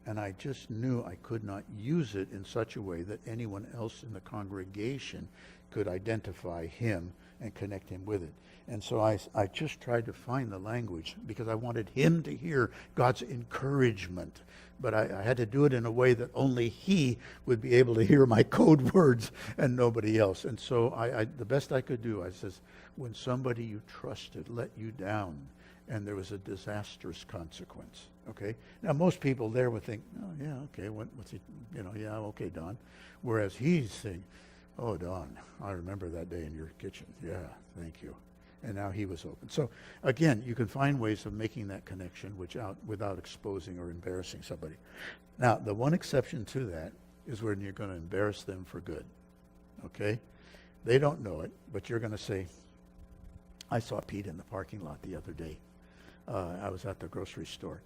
And I just knew I could not use it in such a way that anyone else in the congregation could identify him and connect him with it. And so I just tried to find the language because I wanted him to hear God's encouragement. But I had to do it in a way that only he would be able to hear my code words and nobody else. And so the best I could do, I says, when somebody you trusted let you down, and there was a disastrous consequence. Okay. Now most people there would think, oh yeah, okay, what's he? Yeah, okay, Don. Whereas he's saying, oh Don, I remember that day in your kitchen. Yeah, thank you. And now he was open. So again, you can find ways of making that connection without exposing or embarrassing somebody. Now the one exception to that is when you're going to embarrass them for good. Okay. They don't know it, but you're going to say, I saw Pete in the parking lot the other day. I was at the grocery store,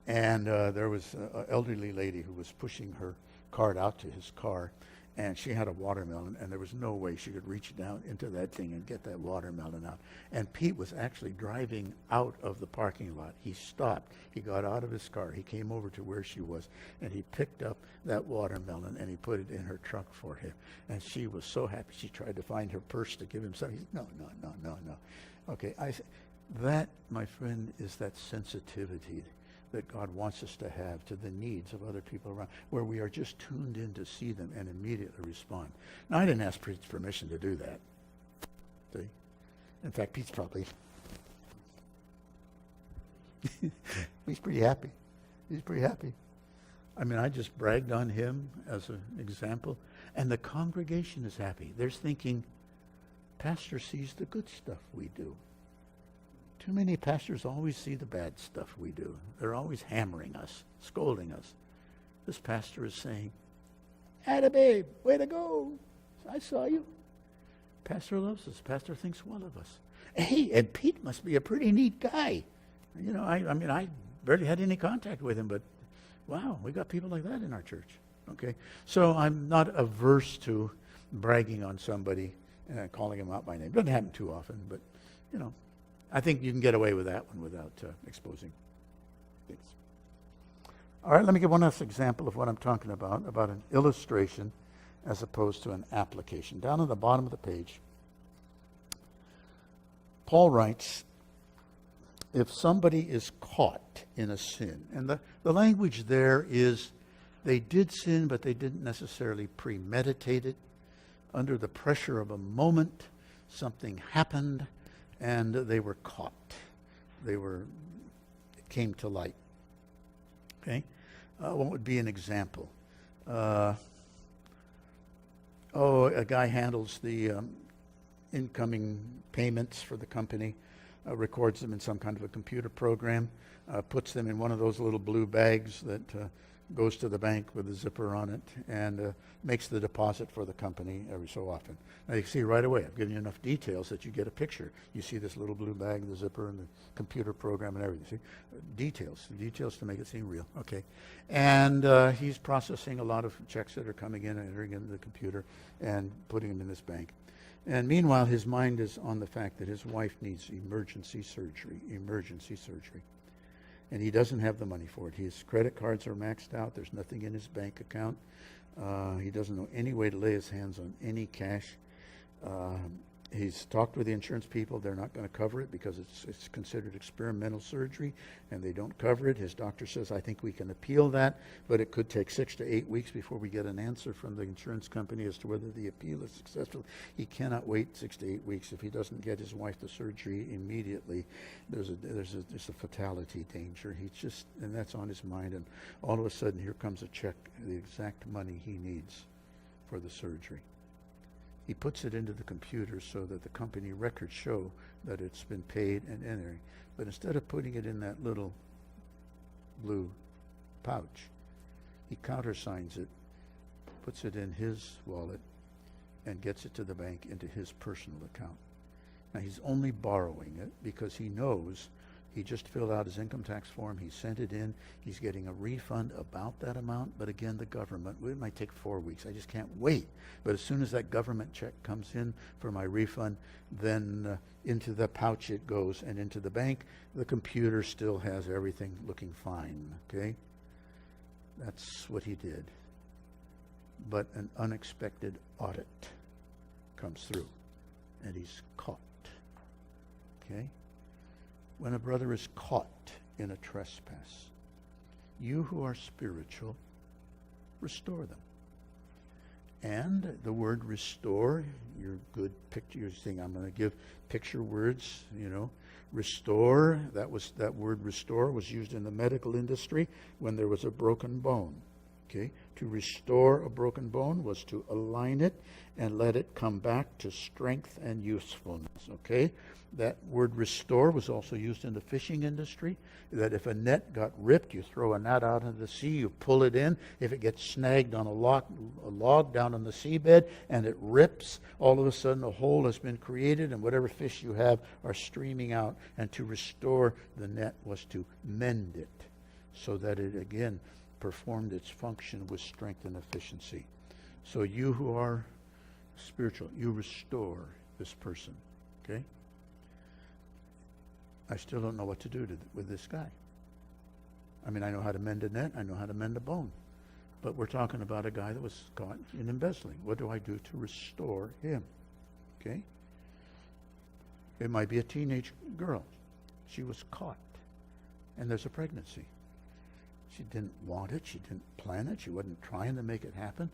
and there was an elderly lady who was pushing her cart out to his car, and she had a watermelon, and there was no way she could reach down into that thing and get that watermelon out. And Pete was actually driving out of the parking lot. He stopped. He got out of his car. He came over to where she was, and he picked up that watermelon, and he put it in her trunk for him. And she was so happy. She tried to find her purse to give him something. He said, no. Okay, that, my friend, is that sensitivity that God wants us to have to the needs of other people around, where we are just tuned in to see them and immediately respond. Now, I didn't ask Pete's permission to do that. See? In fact, Pete's probably, he's pretty happy. He's pretty happy. I mean, I just bragged on him as an example, and the congregation is happy. They're thinking, Pastor sees the good stuff we do. Too many pastors always see the bad stuff we do. They're always hammering us, scolding us. This pastor is saying, atta babe, way to go. I saw you. Pastor loves us. Pastor thinks well of us. Hey, and Pete must be a pretty neat guy. I mean, I barely had any contact with him, but wow, we got people like that in our church. Okay, so I'm not averse to bragging on somebody and calling him out by name. Doesn't happen too often, but, I think you can get away with that one without exposing things. All right, let me give one last example of what I'm talking about an illustration as opposed to an application. Down on the bottom of the page, Paul writes, if somebody is caught in a sin, and the language there is they did sin, but they didn't necessarily premeditate it. Under the pressure of a moment, something happened, and they were caught. It came to light. Okay? What would be an example? A guy handles the incoming payments for the company, records them in some kind of a computer program, puts them in one of those little blue bags that goes to the bank with a zipper on it, and makes the deposit for the company every so often. Now you can see right away, I've given you enough details that you get a picture. You see this little blue bag, the zipper, and the computer program and everything. See? Details to make it seem real. Okay. And he's processing a lot of checks that are coming in and entering into the computer and putting them in this bank. And meanwhile, his mind is on the fact that his wife needs emergency surgery. And he doesn't have the money for it. His credit cards are maxed out. There's nothing in his bank account. He doesn't know any way to lay his hands on any cash. He's talked with the insurance people. They're not going to cover it because it's considered experimental surgery, and they don't cover it. His doctor says, I think we can appeal that, but it could take 6 to 8 weeks before we get an answer from the insurance company as to whether the appeal is successful. He cannot wait 6 to 8 weeks. If he doesn't get his wife the surgery immediately, there's a fatality danger. And that's on his mind. And all of a sudden, here comes a check, the exact money he needs for the surgery. He puts it into the computer so that the company records show that it's been paid and entering. But instead of putting it in that little blue pouch, he countersigns it, puts it in his wallet, and gets it to the bank into his personal account. Now, he's only borrowing it because he knows he just filled out his income tax form. He sent it in. He's getting a refund about that amount. But again, the government, it might take 4 weeks. I just can't wait. But as soon as that government check comes in for my refund, then into the pouch it goes and into the bank. The computer still has everything looking fine, okay? That's what he did. But an unexpected audit comes through, and he's caught, okay? When a brother is caught in a trespass, you who are spiritual, restore them. And the word restore, your good picture, you're saying, I'm going to give picture words, restore, that word restore was used in the medical industry when there was a broken bone. Okay? To restore a broken bone was to align it and let it come back to strength and usefulness. Okay? That word restore was also used in the fishing industry, that if a net got ripped, you throw a net out into the sea, you pull it in. If it gets snagged on a log down on the seabed and it rips, all of a sudden a hole has been created and whatever fish you have are streaming out. And to restore the net was to mend it so that it again performed its function with strength and efficiency. So you who are spiritual, you restore this person. Okay? I still don't know what to do with this guy. I mean, I know how to mend a net. I know how to mend a bone. But we're talking about a guy that was caught in embezzling. What do I do to restore him? Okay? It might be a teenage girl. She was caught. And there's a pregnancy. She didn't want it. She didn't plan it. She wasn't trying to make it happen.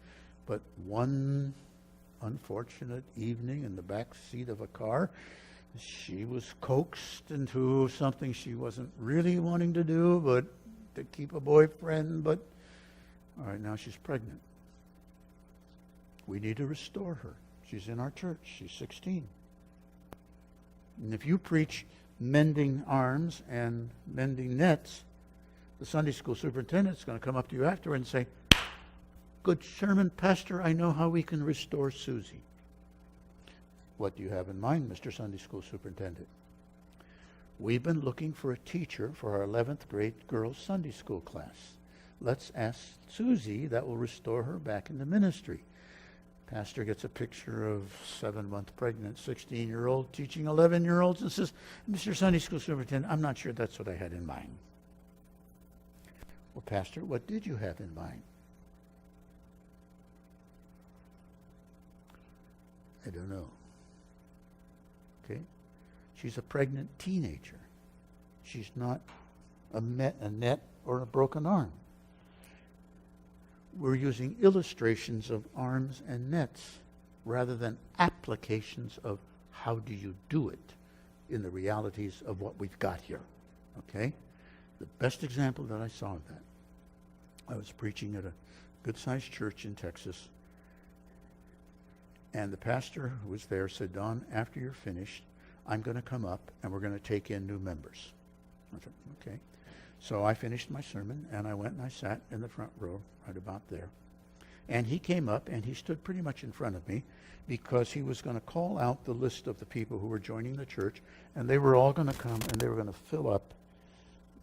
But one unfortunate evening in the back seat of a car, she was coaxed into something she wasn't really wanting to do, but to keep a boyfriend. But all right, now she's pregnant. We need to restore her. She's in our church. She's 16. And if you preach mending arms and mending nets, the Sunday school superintendent is going to come up to you after and say, "Good sermon, Pastor. I know how we can restore Susie." What do you have in mind, Mr. Sunday school superintendent? We've been looking for a teacher for our 11th grade girls Sunday school class. Let's ask Susie. That will restore her back into ministry. Pastor gets a picture of 7-month pregnant 16-year-old teaching 11-year-olds and says, "Mr. Sunday school superintendent, I'm not sure that's what I had in mind." Well, Pastor, what did you have in mind? I don't know. Okay? She's a pregnant teenager. She's not a net or a broken arm. We're using illustrations of arms and nets rather than applications of how do you do it in the realities of what we've got here. Okay? The best example that I saw of that, I was preaching at a good-sized church in Texas, and the pastor who was there said, "Don, after you're finished, I'm going to come up and we're going to take in new members." I said, okay. So I finished my sermon and I went and I sat in the front row right about there. And he came up and he stood pretty much in front of me because he was going to call out the list of the people who were joining the church, and they were all going to come and they were going to fill up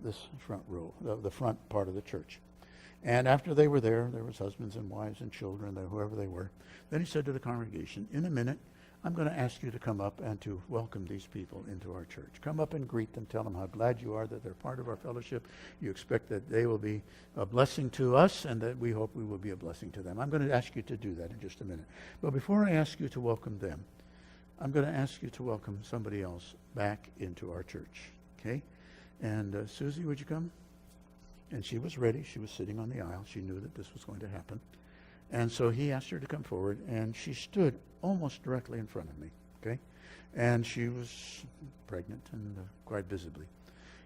this front row, the front part of the church. And after they were there was husbands and wives and children, whoever they were. Then he said to the congregation, "In a minute, I'm going to ask you to come up and to welcome these people into our church. Come up and greet them. Tell them how glad you are that they're part of our fellowship. You expect that they will be a blessing to us and that we hope we will be a blessing to them." I'm going to ask you to do that in just a minute. But before I ask you to welcome them, I'm going to ask you to welcome somebody else back into our church, okay? And Susie, would you come? And she was ready. She was sitting on the aisle. She knew that this was going to happen. And so he asked her to come forward, and she stood almost directly in front of me, okay? And she was pregnant and quite visibly.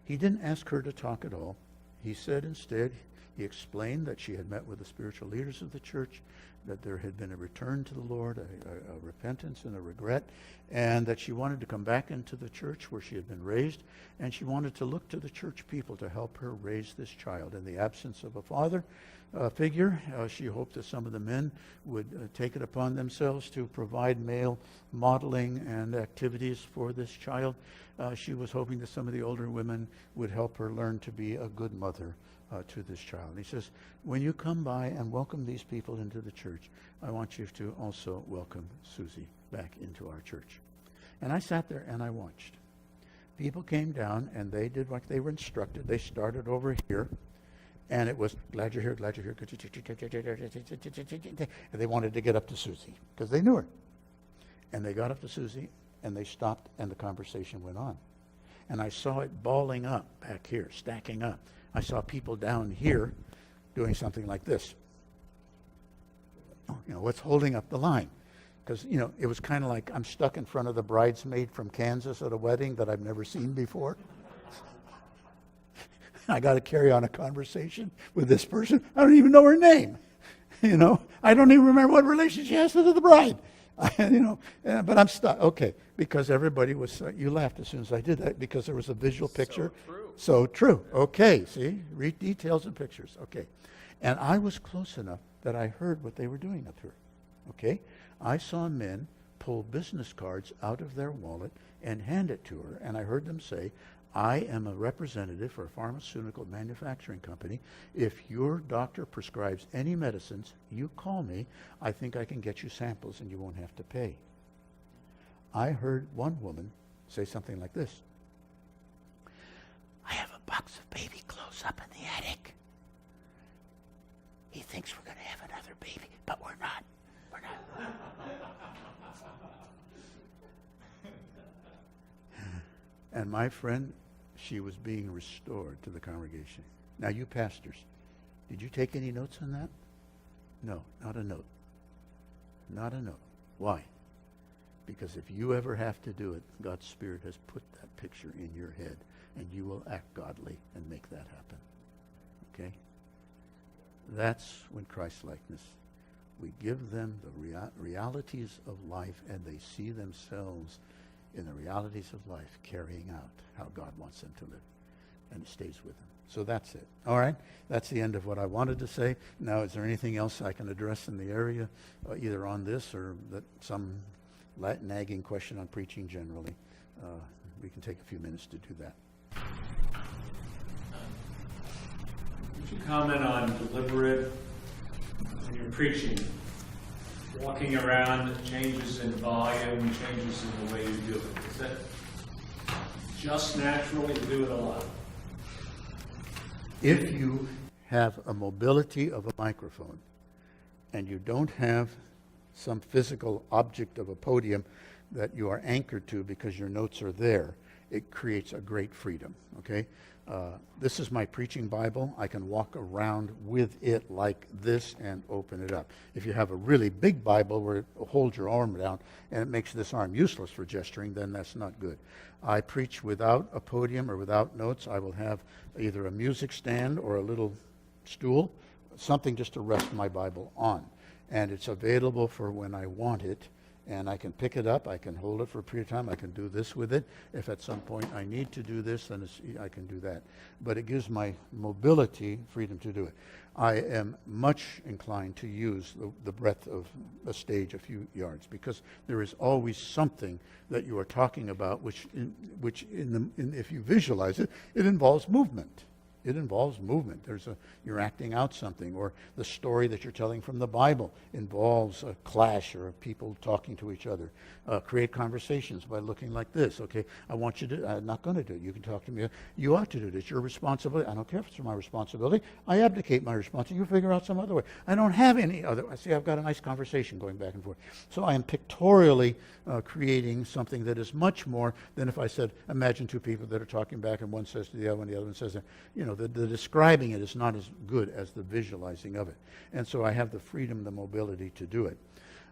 He didn't ask her to talk at all. He said instead, he explained that she had met with the spiritual leaders of the church, that there had been a return to the Lord, a repentance and a regret, and that she wanted to come back into the church where she had been raised, and she wanted to look to the church people to help her raise this child. In the absence of a father figure, she hoped that some of the men would take it upon themselves to provide male modeling and activities for this child. She was hoping that some of the older women would help her learn to be a good mother to this child. And he says, when you come by and welcome these people into the church, I want you to also welcome Susie back into our church. And I sat there and I watched. People came down and they did what they were instructed. They started over here, and it was, glad you're here, glad you're here. And they wanted to get up to Susie because they knew her. And they got up to Susie and they stopped and the conversation went on. And I saw it balling up back here, stacking up. I saw people down here doing something like this. You know, what's holding up the line? Because, you know, it was kind of like I'm stuck in front of the bridesmaid from Kansas at a wedding that I've never seen before. I got to carry on a conversation with this person. I don't even know her name. You know, I don't even remember what relation she has to the bride. You know, but I'm stuck. Okay, because everybody was, you laughed as soon as I did that because there was a visual picture. So true. So true. Okay, see, read details and pictures. Okay. And I was close enough that I heard what they were doing with her. Okay. I saw men pull business cards out of their wallet and hand it to her. And I heard them say, I am a representative for a pharmaceutical manufacturing company. If your doctor prescribes any medicines, you call me. I think I can get you samples and you won't have to pay. I heard one woman say something like this. I have a box of baby clothes up in the attic. He thinks we're going to have another baby, but we're not. We're not. And my friend, she was being restored to the congregation. Now, you pastors, did you take any notes on that? No, not a note. Not a note. Why? Because if you ever have to do it, God's Spirit has put that picture in your head, and you will act godly and make that happen. Okay? That's when Christ-likeness. We give them the realities of life, and they see themselves in the realities of life carrying out how God wants them to live. And it stays with them. So that's it. All right? That's the end of what I wanted to say. Now, is there anything else I can address in the area, either on this or some nagging question on preaching generally? We can take a few minutes to do that. Would you comment on deliberate, when you're preaching, walking around, changes in volume, changes in the way you do it? Is that just natural? You do it a lot. If you have a mobility of a microphone and you don't have some physical object of a podium that you are anchored to because your notes are there, it creates a great freedom, okay? This is my preaching Bible. I can walk around with it like this and open it up. If you have a really big Bible where it holds your arm down and it makes this arm useless for gesturing, then that's not good. I preach without a podium or without notes. I will have either a music stand or a little stool, something just to rest my Bible on. And it's available for when I want it. And I can pick it up, I can hold it for a period of time, I can do this with it. If at some point I need to do this, then I can do that. But it gives my mobility freedom to do it. I am much inclined to use the breadth of a stage a few yards, because there is always something that you are talking about, which if you visualize it, it involves movement. It involves movement. You're acting out something, or the story that you're telling from the Bible involves a clash or people talking to each other. Create conversations by looking like this. Okay, I want you to, I'm not going to do it. You can talk to me. You ought to do it. It's your responsibility. I don't care if it's my responsibility. I abdicate my responsibility. You figure out some other way. I don't have any other. See, I've got a nice conversation going back and forth. So I am pictorially creating something that is much more than if I said, imagine two people that are talking back and one says to the other one, the other one says, the describing it is not as good as the visualizing of it. And so I have the freedom, the mobility to do it.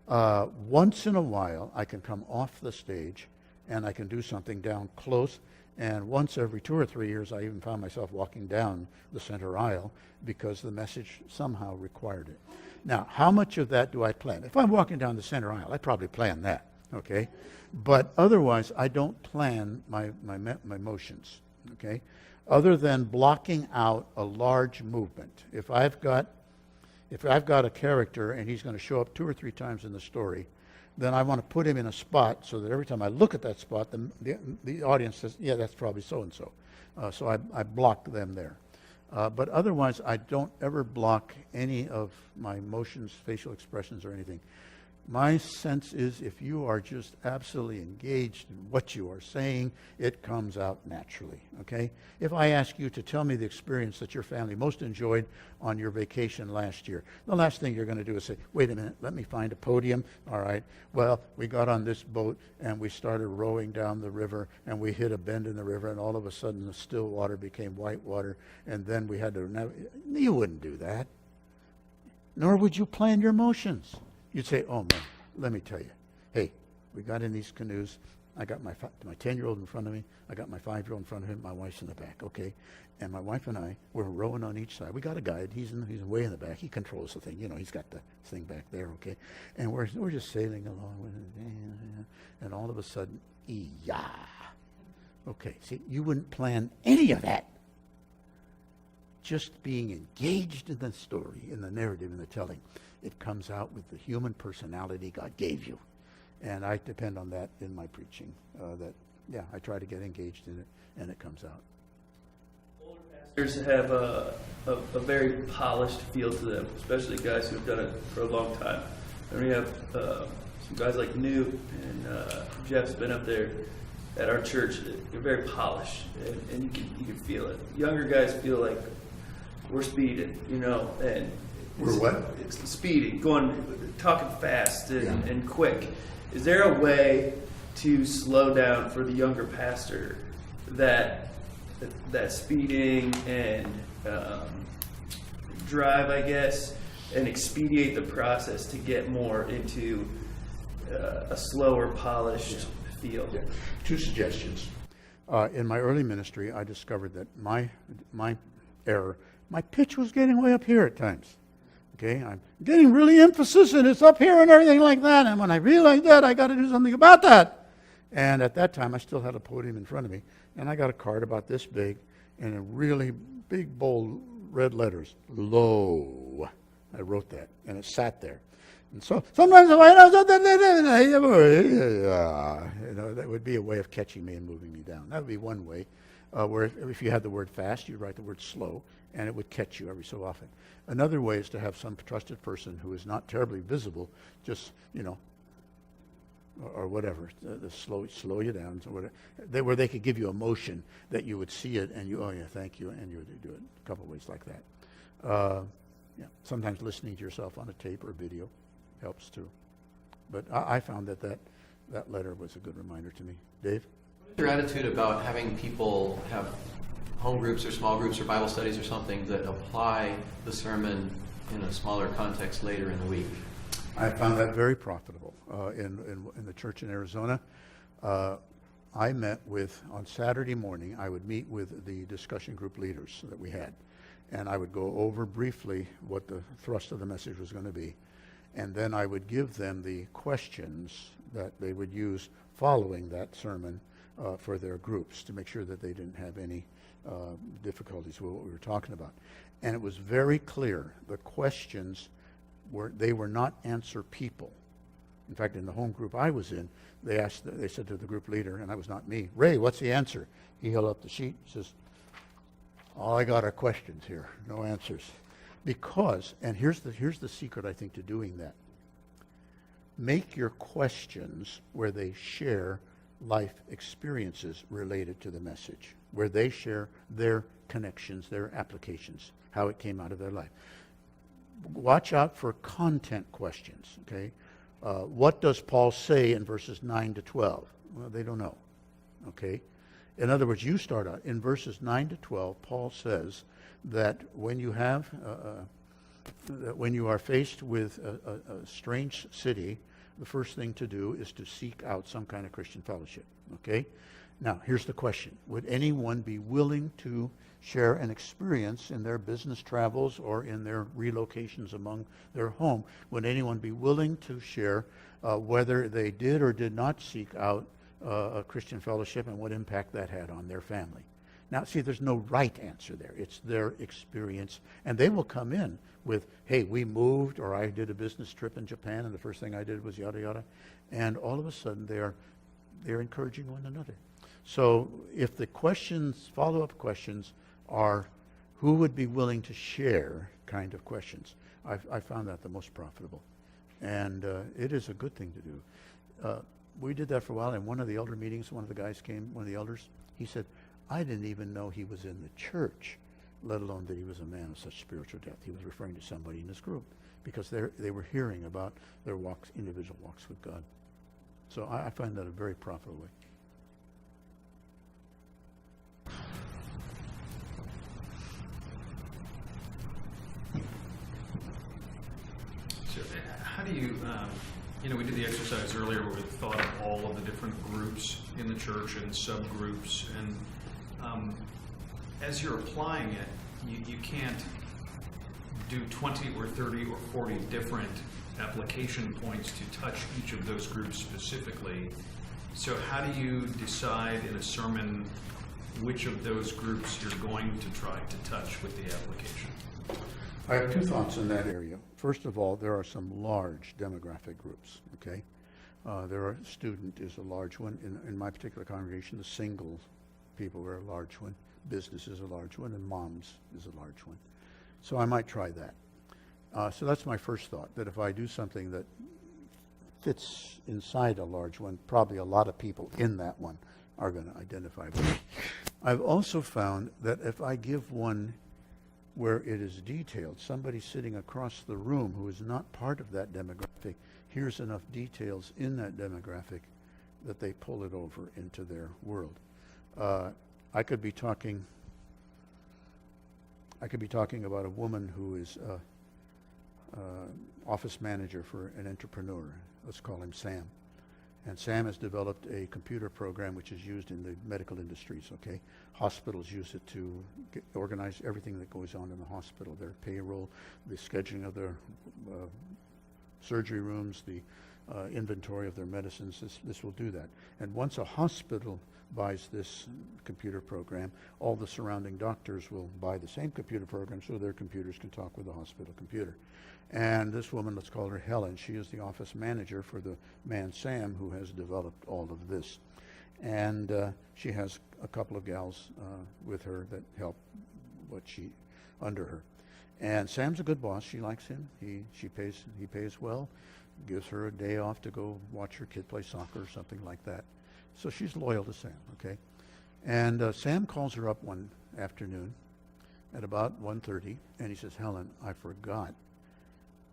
Once in a while, I can come off the stage and I can do something down close. And once every 2 or 3 years, I even found myself walking down the center aisle because the message somehow required it. Now, how much of that do I plan? If I'm walking down the center aisle, I probably plan that, okay? But otherwise, I don't plan my motions, okay? Other than blocking out a large movement. If I've got a character and he's going to show up 2 or 3 times in the story, then I want to put him in a spot so that every time I look at that spot, the audience says, yeah, that's probably so-and-so. So I block them there. But otherwise, I don't ever block any of my motions, facial expressions, or anything. My sense is if you are just absolutely engaged in what you are saying, it comes out naturally, okay? If I ask you to tell me the experience that your family most enjoyed on your vacation last year, the last thing you're going to do is say, wait a minute, let me find a podium. All right, well, we got on this boat and we started rowing down the river and we hit a bend in the river and all of a sudden the still water became white water and then we had to... You wouldn't do that. Nor would you plan your motions. You'd say, oh, man, let me tell you. Hey, we got in these canoes. I got my 10-year-old in front of me. I got my 5-year-old in front of him. My wife's in the back, okay? And my wife and I, we're rowing on each side. We got a guide. He's way in the back. He controls the thing. He's got the thing back there, okay? And we're just sailing along with it. And all of a sudden, yeah. Okay, see, you wouldn't plan any of that. Just being engaged in the story, in the narrative, in the telling. It comes out with the human personality God gave you. And I depend on that in my preaching. I try to get engaged in it, and it comes out. Older pastors have a very polished feel to them, especially guys who've done it for a long time. And we have some guys like Newt and Jeff's been up there at our church. They're very polished, and you can feel it. Younger guys feel like we're speeding, and We're what? It's speeding, talking fast and quick. Is there a way to slow down for the younger pastor that speeding and drive, I guess, and expedite the process to get more into a slower, polished feel? Yeah. 2 suggestions. In my early ministry, I discovered that my error, my pitch was getting way up here at times. Okay, I'm getting really emphasis and it's up here and everything like that. And when I realized that, I got to do something about that. And at that time, I still had a podium in front of me. And I got a card about this big and in really big, bold red letters, low. I wrote that and it sat there. And so sometimes if I that would be a way of catching me and moving me down. That would be one way. Where if you had the word fast, you'd write the word slow, and it would catch you every so often. Another way is to have some trusted person who is not terribly visible, just, or whatever, slow you down, so whatever, where they could give you a motion that you would see it, and you, oh yeah, thank you, and you would do it a couple of ways like that. Sometimes listening to yourself on a tape or a video helps too. But I found that letter was a good reminder to me. Dave? What's your attitude about having people have home groups or small groups or Bible studies or something that apply the sermon in a smaller context later in the week? I found that very profitable in the church in Arizona. I met on Saturday morning, I would meet with the discussion group leaders that we had. And I would go over briefly what the thrust of the message was going to be. And then I would give them the questions that they would use following that sermon for their groups to make sure that they didn't have any difficulties with what we were talking about. And it was very clear. The questions were not answer people. In fact, in the home group I was in, they said to the group leader, and that was not me, Ray, what's the answer? He held up the sheet, says, All I got are questions here, no answers. Because, and here's the secret, I think, to doing that. Make your questions where they share life experiences related to the message, where they share their connections, their applications, how it came out of their life. Watch out for content questions, okay? What does Paul say in verses 9 to 12? Well, they don't know, okay? In other words, you start out in verses 9 to 12. Paul says that when you have, that when you are faced with a strange city, the first thing to do is to seek out some kind of Christian fellowship. Okay? Now, here's the question. Would anyone be willing to share an experience in their business travels or in their relocations among their home? Would anyone be willing to share whether they did or did not seek out a Christian fellowship and what impact that had on their family? Now, see, there's no right answer there. It's their experience. And they will come in with, hey, we moved, or I did a business trip in Japan, and the first thing I did was yada, yada. And all of a sudden, they're encouraging one another. So if the questions, follow-up questions, are who would be willing to share kind of questions, I found that the most profitable. And it is a good thing to do. We did that for a while. In one of the elder meetings, one of the guys came, one of the elders, he said, I didn't even know he was in the church, let alone that he was a man of such spiritual depth. He was referring to somebody in his group because they were hearing about their walks, individual walks with God. So I find that a very profitable way. So how do you, we did the exercise earlier where we thought of all of the different groups in the church and subgroups, and as you're applying it, you can't do 20 or 30 or 40 different application points to touch each of those groups specifically. So how do you decide in a sermon which of those groups you're going to try to touch with the application? I have two thoughts in that area. First of all, there are some large demographic groups, okay? Student is a large one. In my particular congregation, the single people are a large one. Business is a large one, and moms is a large one. So I might try that. So that's my first thought, that if I do something that fits inside a large one, probably a lot of people in that one are going to identify with it. I've also found that if I give one where it is detailed, somebody sitting across the room who is not part of that demographic hears enough details in that demographic that they pull it over into their world. I could be talking about a woman who is office manager for an entrepreneur. Let's call him Sam. And Sam has developed a computer program which is used in the medical industries, okay? Hospitals use it to organize everything that goes on in the hospital, their payroll, the scheduling of their surgery rooms, the inventory of their medicines. This will do that. And once a hospital buys this computer program, all the surrounding doctors will buy the same computer program so their computers can talk with the hospital computer. And this woman, let's call her Helen, she is the office manager for the man Sam who has developed all of this. And she has a couple of gals with her that help under her. And Sam's a good boss. She likes him. He pays well, gives her a day off to go watch her kid play soccer or something like that. So she's loyal to Sam, okay? And Sam calls her up one afternoon at about 1:30, and he says, Helen, I forgot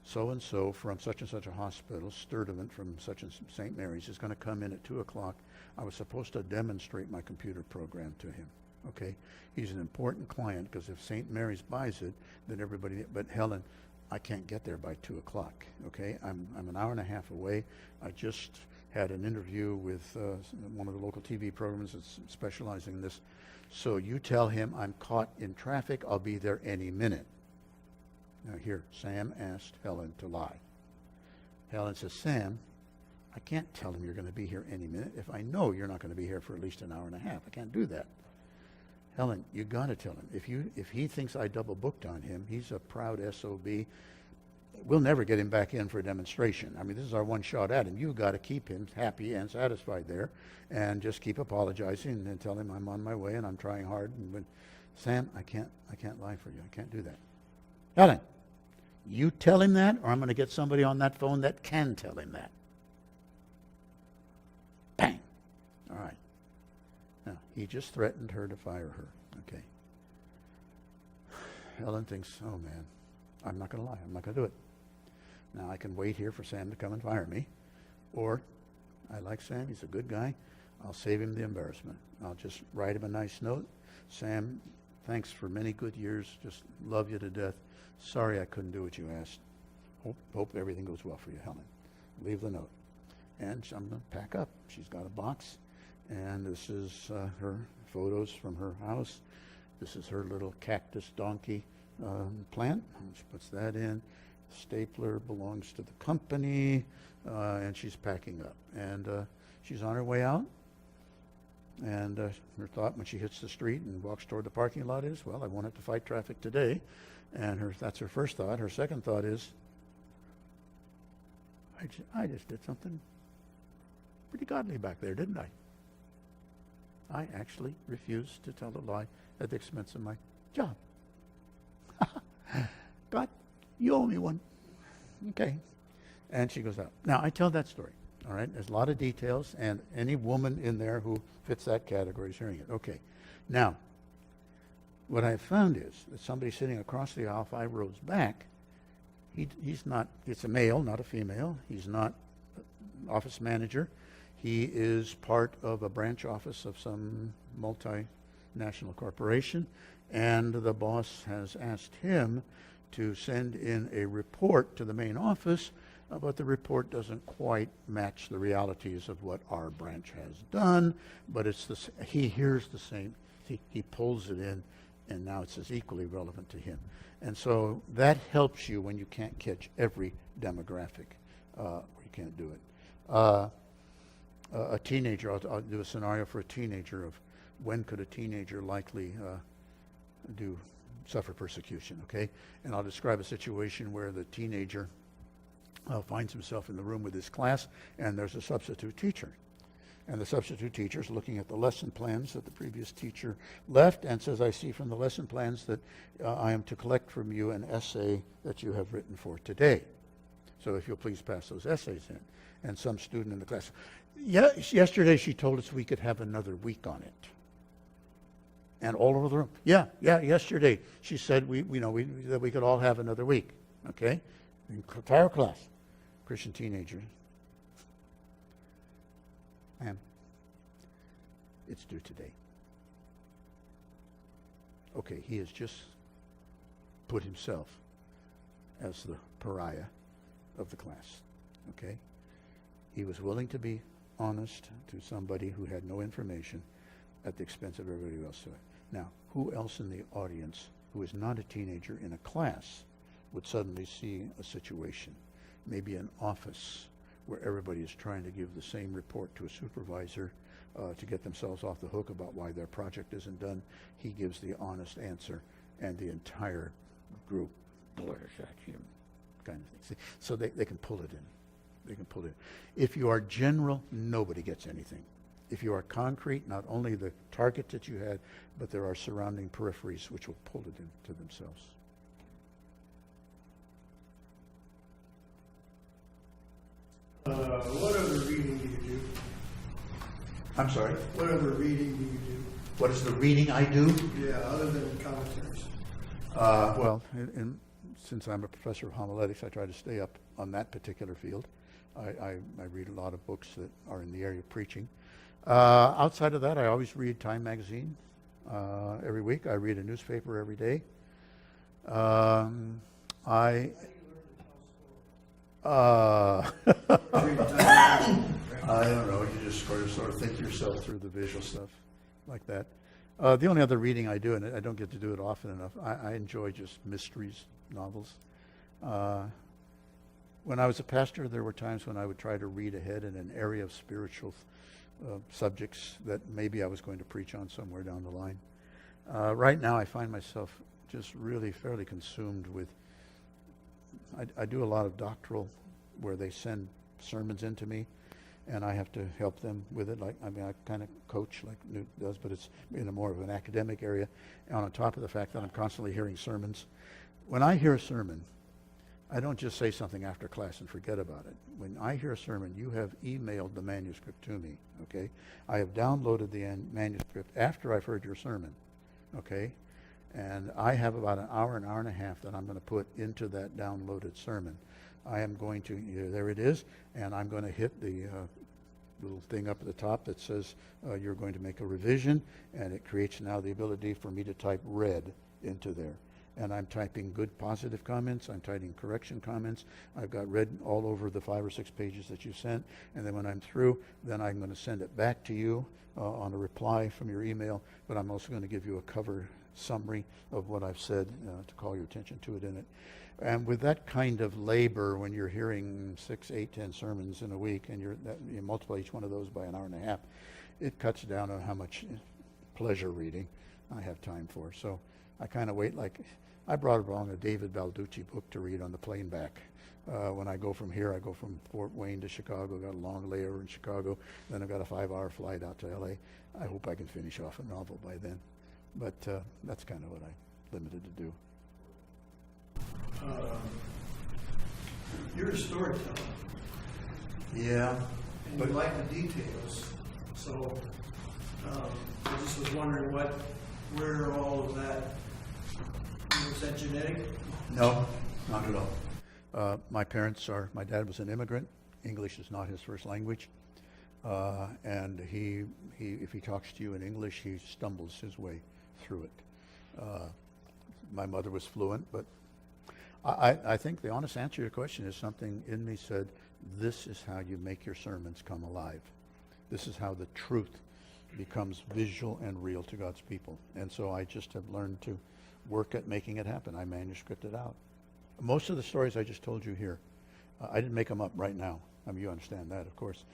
so-and-so from such and such a hospital, Sturdivant from such and St. Mary's, is going to come in at 2 o'clock. I was supposed to demonstrate my computer program to him, okay? He's an important client because if St. Mary's buys it, then everybody, but Helen, I can't get there by 2 o'clock, okay? I'm an hour and a half away. I just had an interview with one of the local TV programs that's specializing in this. So you tell him I'm caught in traffic. I'll be there any minute. Now here, Sam asked Helen to lie. Helen says, Sam, I can't tell him you're going to be here any minute if I know you're not going to be here for at least an hour and a half. I can't do that. Helen, you got to tell him. If he thinks I double booked on him, he's a proud SOB. We'll never get him back in for a demonstration. I mean, this is our one shot at him. You've got to keep him happy and satisfied there and just keep apologizing and tell him I'm on my way and I'm trying hard. Sam, I can't lie for you. I can't do that. Helen, you tell him that, or I'm going to get somebody on that phone that can tell him that. Bang. All right. Now, he just threatened her to fire her. Okay. Helen thinks, oh man, I'm not going to lie. I'm not going to do it. Now I can wait here for Sam to come and fire me, or I like Sam. He's a good guy. I'll save him the embarrassment. I'll just write him a nice note. Sam, thanks for many good years. Just love you to death. Sorry I couldn't do what you asked. Hope everything goes well for you, Helen. Leave the note. And I'm going to pack up. She's got a box, and this is her photos from her house. This is her little cactus donkey plant. She puts that in. Stapler belongs to the company, and she's packing up. And she's on her way out. And her thought when she hits the street and walks toward the parking lot is, well, I wanted to fight traffic today. And that's her first thought. Her second thought is, I just did something pretty godly back there, didn't I? I actually refused to tell a lie at the expense of my job. God, you owe me one. Okay. And she goes out. Now, I tell that story. All right, there's a lot of details, and any woman in there who fits that category is hearing it. Okay, now, what I found is that somebody sitting across the aisle 5 rows back, he's not, it's a male, not a female. He's not an office manager. He is part of a branch office of some multinational corporation, and the boss has asked him to send in a report to the main office, but the report doesn't quite match the realities of what our branch has done, but he hears the same, he pulls it in, and now it's as equally relevant to him. And so that helps you when you can't catch every demographic, or you can't do it. A teenager, I'll do a scenario for a teenager of when could a teenager likely suffer persecution, okay? And I'll describe a situation where the teenager finds himself in the room with his class, and there's a substitute teacher. And the substitute teacher is looking at the lesson plans that the previous teacher left and says, I see from the lesson plans that I am to collect from you an essay that you have written for today. So if you'll please pass those essays in. And some student in the class, yesterday she told us we could have another week on it. And all over the room, yesterday she said that we could all have another week, okay? Entire class, Christian teenager. Ma'am, it's due today. Okay, he has just put himself as the pariah of the class, okay? He was willing to be honest to somebody who had no information at the expense of everybody else. Now, who else in the audience who is not a teenager in a class would suddenly see a situation, maybe an office, where everybody is trying to give the same report to a supervisor to get themselves off the hook about why their project isn't done? He gives the honest answer, and the entire group glares at him, kind of thing. So they can pull it in. They can pull it in. If you are general, nobody gets anything. If you are concrete, not only the target that you had, but there are surrounding peripheries which will pull it into themselves. What other reading do you do? I'm sorry? What other reading do you do? What is the reading I do? Yeah, other than commentaries. Since I'm a professor of homiletics, I try to stay up on that particular field. I read a lot of books that are in the area of preaching. Outside of that, I always read Time magazine every week. I read a newspaper every day. I don't know. You just sort of think yourself through the visual stuff like that. The only other reading I do, and I don't get to do it often enough, I enjoy just mysteries, novels. When I was a pastor, there were times when I would try to read ahead in an area of spiritual subjects that maybe I was going to preach on somewhere down the line. Right now, I find myself just really fairly consumed with, I do a lot of doctoral where they send sermons into me, and I have to help them with it. Like, I mean, I kind of coach like Newt does, but it's in a more of an academic area. And on top of the fact that I'm constantly hearing sermons, when I hear a sermon, I don't just say something after class and forget about it. When I hear a sermon, you have emailed the manuscript to me, okay? I have downloaded the manuscript after I've heard your sermon, okay? And I have about an hour and a half that I'm going to put into that downloaded sermon. I am going to, there it is, and I'm going to hit the little thing up at the top that says you're going to make a revision, and it creates now the ability for me to type read into there. And I'm typing good positive comments, I'm typing correction comments. I've got red all over the 5 or 6 pages that you sent, and then when I'm through, then I'm going to send it back to you on a reply from your email, but I'm also going to give you a cover summary of what I've said to call your attention to it in it. And with that kind of labor, when you're hearing 6, 8, 10 sermons in a week, and you multiply each one of those by an hour and a half, it cuts down on how much pleasure reading I have time for. So I kind of wait, like, I brought along a David Balducci book to read on the plane back. When I go from here, I go from Fort Wayne to Chicago, got a long layover in Chicago, then I've got a 5-hour flight out to LA. I hope I can finish off a novel by then. But that's kind of what I'm limited to do. You're a storyteller, Yeah. and you like the details, so I just was wondering where all of that, was that genetic? No, not at all. My dad was an immigrant. English is not his first language. And he, if he talks to you in English, he stumbles his way through it. My mother was fluent, but I think the honest answer to your question is something in me said, this is how you make your sermons come alive. This is how the truth becomes visual and real to God's people. And so I just have learned to work at making it happen. I manuscripted out. Most of the stories I just told you here, I didn't make them up right now. I mean, you understand that, of course.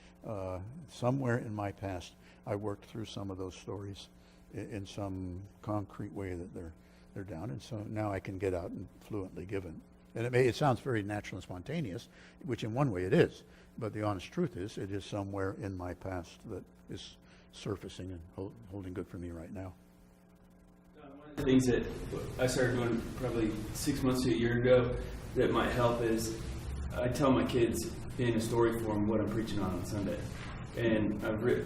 Somewhere in my past, I worked through some of those stories in some concrete way that they're down, and so now I can get out and fluently give it. And it sounds very natural and spontaneous, which in one way it is, but the honest truth is it is somewhere in my past that is surfacing and holding good for me right now. One of the things that I started doing probably 6 months to a year ago that might help is I tell my kids in a story form what I'm preaching on Sunday. And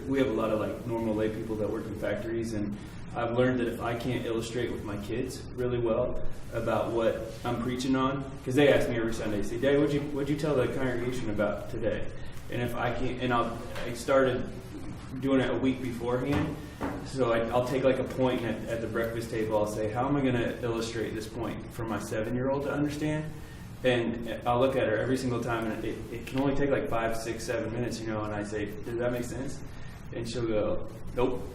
we have a lot of like normal lay people that work in factories, and I've learned that if I can't illustrate with my kids really well about what I'm preaching on, because they ask me every Sunday, say, Dad, what'd you tell the congregation about today? And if I can't, and I started doing it a week beforehand, so I'll take like a point at the breakfast table. I'll say, how am I going to illustrate this point for my 7-year-old to understand? And I'll look at her every single time, and it can only take like 5, 6, 7 minutes, and I say, does that make sense? And she'll go, nope.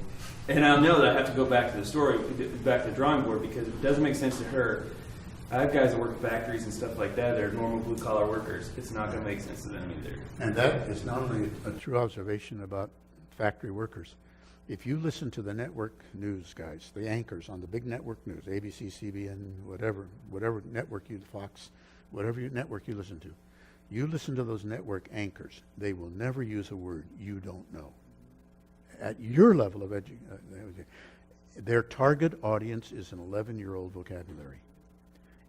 And I'll know that I have to go back to the story, back to the drawing board, because if it doesn't make sense to her, I have guys that work in factories and stuff like that. They're normal blue-collar workers. It's not going to make sense to them either. And that is not only a true observation about factory workers. If you listen to the network news guys, the anchors on the big network news, ABC, CBN, whatever network Fox, whatever network you listen to, you listen to those network anchors, they will never use a word you don't know. At your level of education, their target audience is an 11-year-old vocabulary.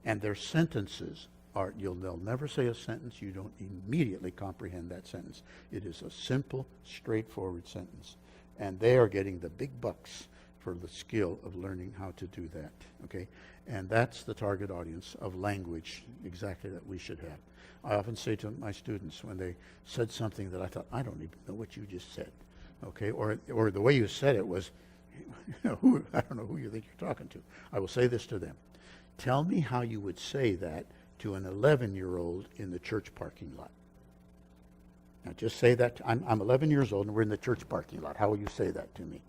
And their sentences are, they'll never say a sentence you don't immediately comprehend that sentence. It is a simple, straightforward sentence. And they are getting the big bucks for the skill of learning how to do that, okay? And that's the target audience of language exactly that we should have. I often say to my students when they said something that I thought, I don't even know what you just said, okay? Or the way you said it was, I don't know who you think you're talking to. I will say this to them. Tell me how you would say that to an 11-year-old in the church parking lot. Now just say that. I'm 11 years old and we're in the church parking lot. How will you say that to me?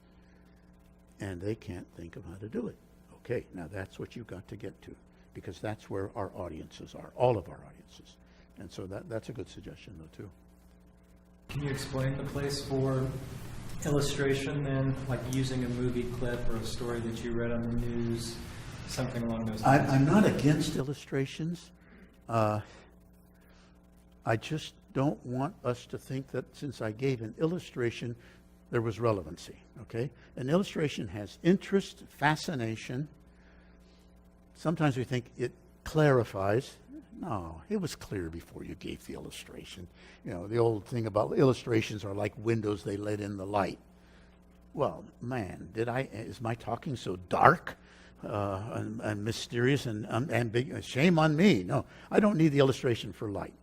And they can't think of how to do it. Okay, now that's what you've got to get to, because that's where our audiences are, all of our audiences. And so that's a good suggestion, though, too. Can you explain the place for illustration then, like using a movie clip or a story that you read on the news, something along those lines? I'm not against illustrations. I just don't want us to think that since I gave an illustration, there was relevancy, okay? An illustration has interest, fascination. Sometimes we think it clarifies. No, it was clear before you gave the illustration. You know, the old thing about illustrations are like windows, they let in the light. Well, man, is my talking so dark and mysterious and ambiguous? Shame on me. No, I don't need the illustration for light.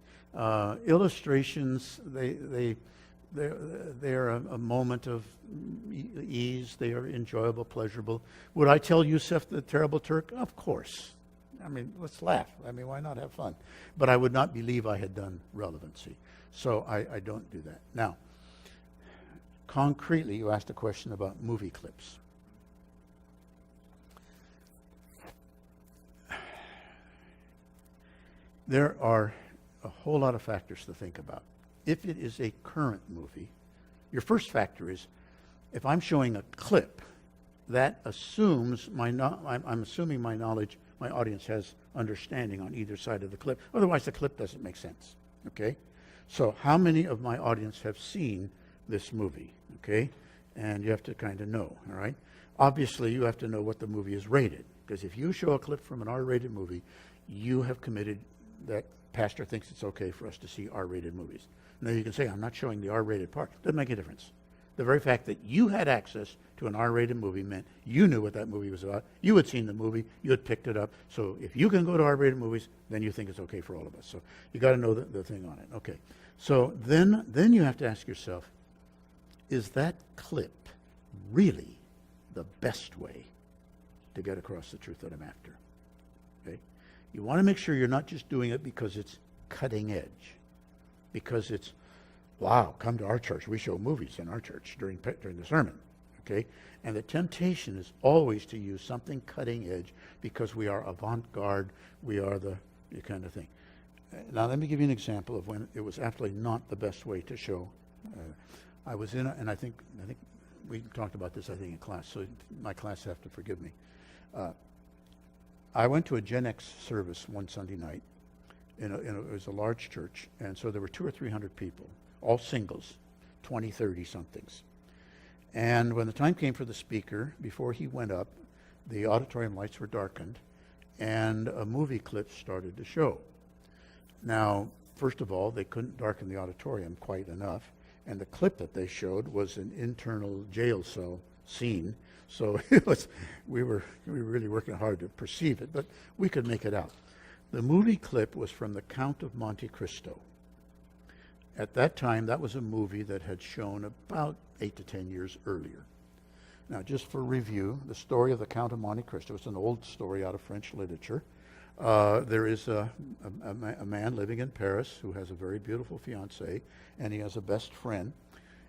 Illustrations, they're a moment of ease. They are enjoyable, pleasurable. Would I tell Yusuf the Terrible Turk? Of course. I mean, let's laugh. I mean, why not have fun? But I would not believe I had done relevancy. So I don't do that. Now, concretely, you asked a question about movie clips. There are a whole lot of factors to think about. If it is a current movie, your first factor is, if I'm showing a clip, that assumes I'm assuming my knowledge, my audience has understanding on either side of the clip. Otherwise, the clip doesn't make sense. Okay? So how many of my audience have seen this movie? Okay? And you have to kind of know, all right? Obviously, you have to know what the movie is rated. Because if you show a clip from an R-rated movie, you have committed that pastor thinks it's okay for us to see R-rated movies. Now you can say, I'm not showing the R-rated part. Doesn't make a difference. The very fact that you had access to an R-rated movie meant you knew what that movie was about. You had seen the movie. You had picked it up. So if you can go to R-rated movies, then you think it's okay for all of us. So you got to know the thing on it. Okay. So then you have to ask yourself, is that clip really the best way to get across the truth that I'm after? Okay. You want to make sure you're not just doing it because it's cutting edge, because it's, wow, come to our church. We show movies in our church during the sermon, okay? And the temptation is always to use something cutting edge because we are avant-garde, we are the kind of thing. Now, let me give you an example of when it was absolutely not the best way to show. I was in, and I think we talked about this, in class, so my class have to forgive me. I went to a Gen X service one Sunday night. It was a large church, and so there were 200 or 300 people, all singles, 20, 30 somethings. And when the time came for the speaker, before he went up, the auditorium lights were darkened, and a movie clip started to show. Now, first of all, they couldn't darken the auditorium quite enough, and the clip that they showed was an internal jail cell scene. So we were really working hard to perceive it, but we could make it out. The movie clip was from The Count of Monte Cristo. At that time, that was a movie that had shown about 8 to 10 years earlier. Now, just for review, the story of The Count of Monte Cristo is an old story out of French literature. There is a man living in Paris who has a very beautiful fiancée, and he has a best friend.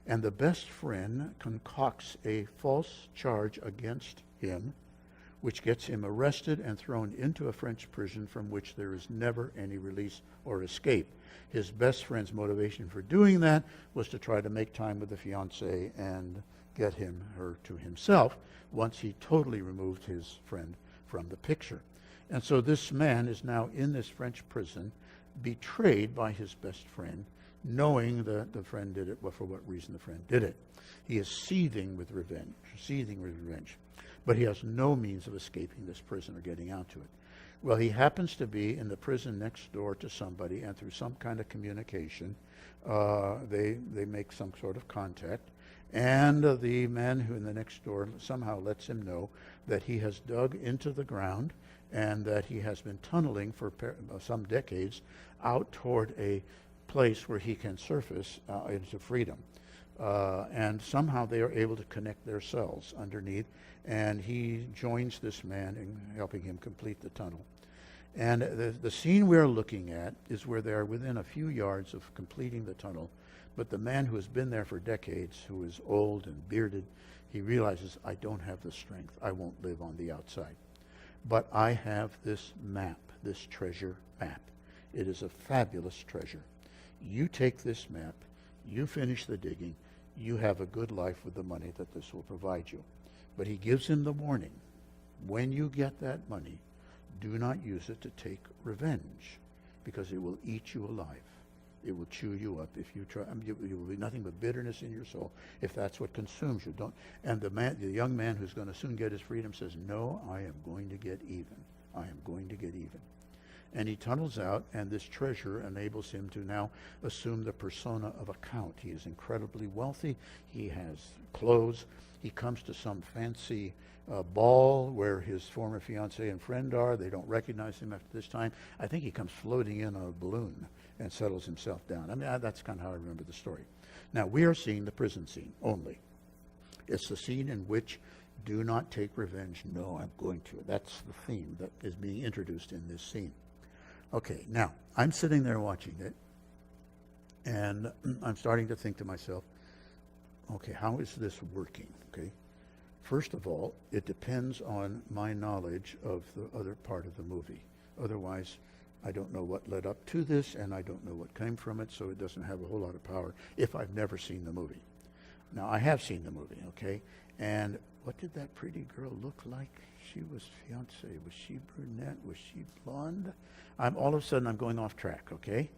And the best friend concocts a false charge against him, which gets him arrested and thrown into a French prison from which there is never any release or escape. His best friend's motivation for doing that was to try to make time with the fiancée and get her to himself once he totally removed his friend from the picture. And so this man is now in this French prison, betrayed by his best friend, knowing that the friend did it, for what reason the friend did it. He is seething with revenge. But he has no means of escaping this prison or getting out to it. Well, he happens to be in the prison next door to somebody, and through some kind of communication, they make some sort of contact. And the man who in the next door somehow lets him know that he has dug into the ground and that he has been tunneling for some decades out toward a place where he can surface into freedom. And somehow they are able to connect their cells underneath, and he joins this man in helping him complete the tunnel. And the scene we're looking at is where they are within a few yards of completing the tunnel, but the man who has been there for decades, who is old and bearded, he realizes, I don't have the strength. I won't live on the outside. But I have this map, this treasure map. It is a fabulous treasure. You take this map, you finish the digging, you have a good life with the money that this will provide you. But he gives him the warning, when you get that money, do not use it to take revenge, because it will eat you alive. It will chew you up if you try. I mean, you will be nothing but bitterness in your soul if that's what consumes you. Don't. And the young man who's going to soon get his freedom says, "No, I am going to get even. I am going to get even." And he tunnels out, and this treasure enables him to now assume the persona of a count. He is incredibly wealthy. He has clothes. He comes to some fancy ball where his former fiancée and friend are. They don't recognize him after this time. I think he comes floating in on a balloon and settles himself down. I mean, that's kind of how I remember the story. Now, we are seeing the prison scene only. It's the scene in which do not take revenge. No, I'm going to. That's the theme that is being introduced in this scene. Okay, now, I'm sitting there watching it, and I'm starting to think to myself, okay, how is this working? Okay, first of all, it depends on my knowledge of the other part of the movie. Otherwise, I don't know what led up to this, and I don't know what came from it, so it doesn't have a whole lot of power if I've never seen the movie. Now, I have seen the movie, okay, and what did that pretty girl look like? She was fiancée. Was she brunette? Was she blonde? All of a sudden, I'm going off track, okay?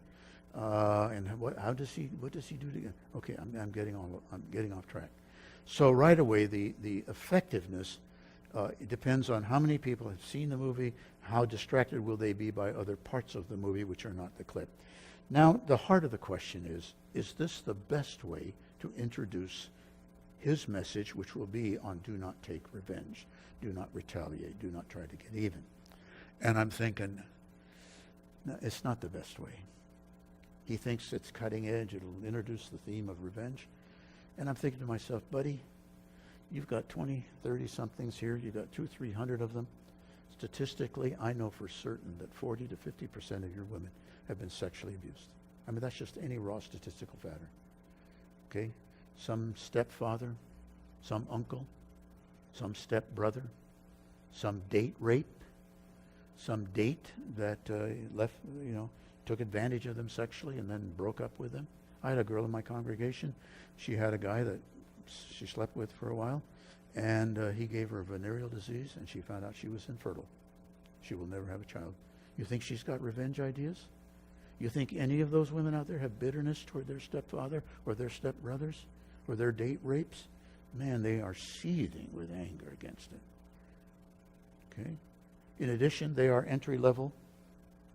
And what does he do again? Okay, I'm getting off track. So right away, the effectiveness it depends on how many people have seen the movie, how distracted will they be by other parts of the movie which are not the clip. Now, the heart of the question is this the best way to introduce his message, which will be on do not take revenge, do not retaliate, do not try to get even? And I'm thinking, no, it's not the best way. He thinks it's cutting edge, it'll introduce the theme of revenge. And I'm thinking to myself, buddy, you've got 20, 30-somethings here, you've got 200-300 of them. Statistically, I know for certain that 40 to 50% of your women have been sexually abused. I mean, that's just any raw statistical pattern. Okay? Some stepfather, some uncle, some stepbrother, some date rape, some date that took advantage of them sexually and then broke up with them. I had a girl in my congregation. She had a guy that she slept with for a while, and he gave her a venereal disease, and she found out she was infertile. She will never have a child. You think she's got revenge ideas? You think any of those women out there have bitterness toward their stepfather or their stepbrothers or their date rapes? Man, they are seething with anger against it. Okay? In addition, they are entry level.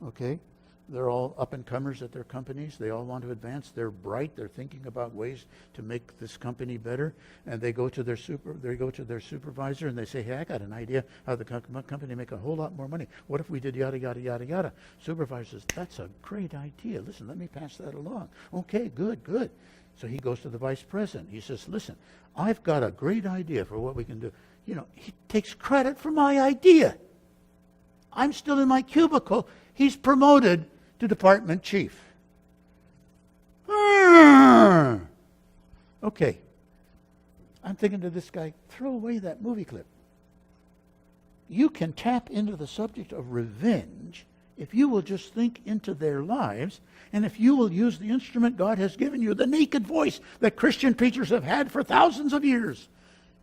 Okay? They're all up-and-comers at their companies. They all want to advance. They're bright. They're thinking about ways to make this company better. And they go to their supervisor and they say, "Hey, I got an idea how the company make a whole lot more money. What if we did yada, yada, yada, yada?" Supervisor says, "That's a great idea. Listen, let me pass that along." "Okay, good, good." So he goes to the vice president. He says, "Listen, I've got a great idea for what we can do." He takes credit for my idea. I'm still in my cubicle. He's promoted to department chief. Okay. I'm thinking to this guy, throw away that movie clip. You can tap into the subject of revenge if you will just think into their lives, and if you will use the instrument God has given you, the naked voice that Christian preachers have had for thousands of years,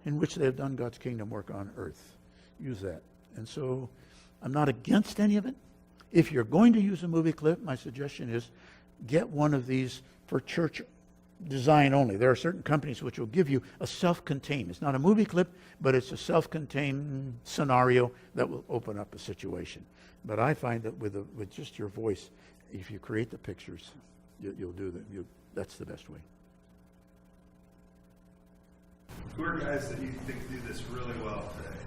in which they have done God's kingdom work on earth. Use that. And so I'm not against any of it. If you're going to use a movie clip, my suggestion is get one of these for church design only. There are certain companies which will give you a self-contained. It's not a movie clip, but it's a self-contained scenario that will open up a situation. But I find that with just your voice, if you create the pictures, you'll do that. That's the best way. Who are guys that you think do this really well today?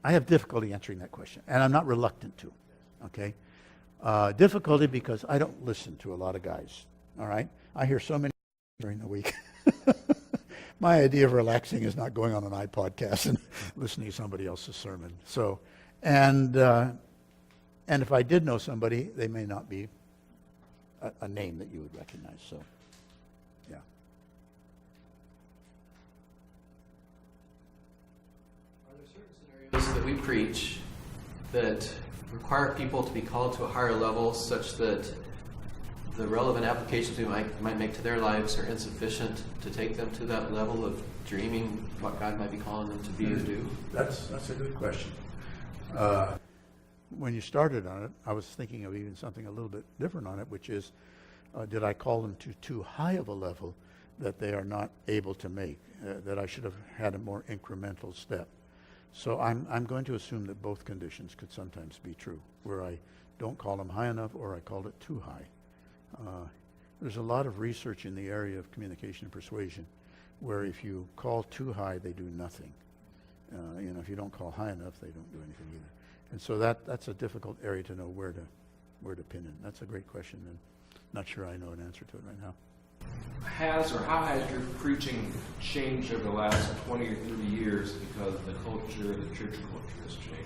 I have difficulty answering that question, and I'm not reluctant to, okay? Difficulty because I don't listen to a lot of guys, all right? I hear so many during the week. My idea of relaxing is not going on an iPodcast and listening to somebody else's sermon. So, and if I did know somebody, they may not be a name that you would recognize, so, yeah. That we preach that require people to be called to a higher level such that the relevant applications we might make to their lives are insufficient to take them to that level of dreaming what God might be calling them to be or do? That's a good question. when you started on it, I was thinking of even something a little bit different on it, which is, did I call them to too high of a level that they are not able to make, that I should have had a more incremental step. So I'm going to assume that both conditions could sometimes be true, where I don't call them high enough or I called it too high. There's a lot of research in the area of communication and persuasion where if you call too high, they do nothing. If you don't call high enough, they don't do anything either. And so that's a difficult area to know where to pin in. That's a great question, and not sure I know an answer to it right now. How has your preaching changed over the last 20 or 30 years because the church culture has changed?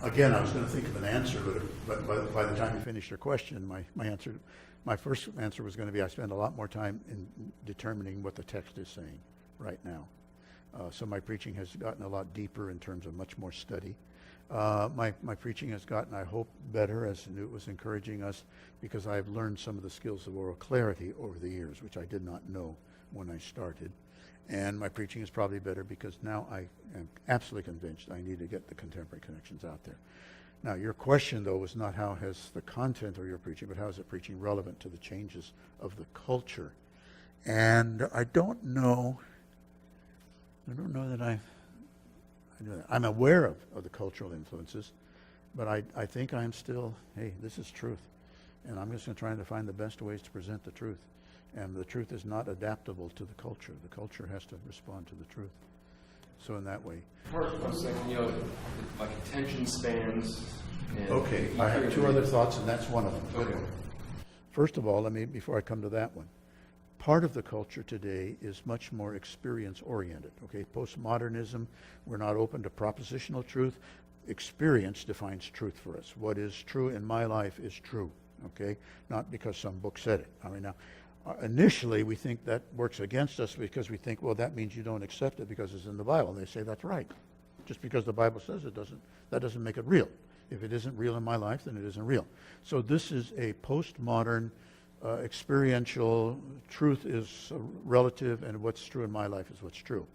Again, I was going to think of an answer, but by the time you finish your question, my first answer was going to be I spend a lot more time in determining what the text is saying right now. So my preaching has gotten a lot deeper in terms of much more study. My preaching has gotten, I hope, better, as Newt was encouraging us, because I have learned some of the skills of oral clarity over the years, which I did not know when I started. And my preaching is probably better because now I am absolutely convinced I need to get the contemporary connections out there. Now, your question, though, was not how has the content of your preaching, but how is it preaching relevant to the changes of the culture. And I don't know that I'm aware of the cultural influences, but I think I'm still, hey, this is truth. And I'm just going to try to find the best ways to present the truth. And the truth is not adaptable to the culture. The culture has to respond to the truth. So in that way. Part of what I was thinking, like attention spans. And Okay, I have two other thoughts, and that's one of them. Okay. First of all, before I come to that one, part of the culture today is much more experience-oriented. Okay, postmodernism, we're not open to propositional truth. Experience defines truth for us. What is true in my life is true. Okay, not because some book said it. Now, initially we think that works against us because we think, well, that means you don't accept it because it's in the Bible. And they say that's right. Just because the Bible says it that doesn't make it real. If it isn't real in my life, then it isn't real. So this is a postmodern, experiential, truth is relative, and what's true in my life is what's true.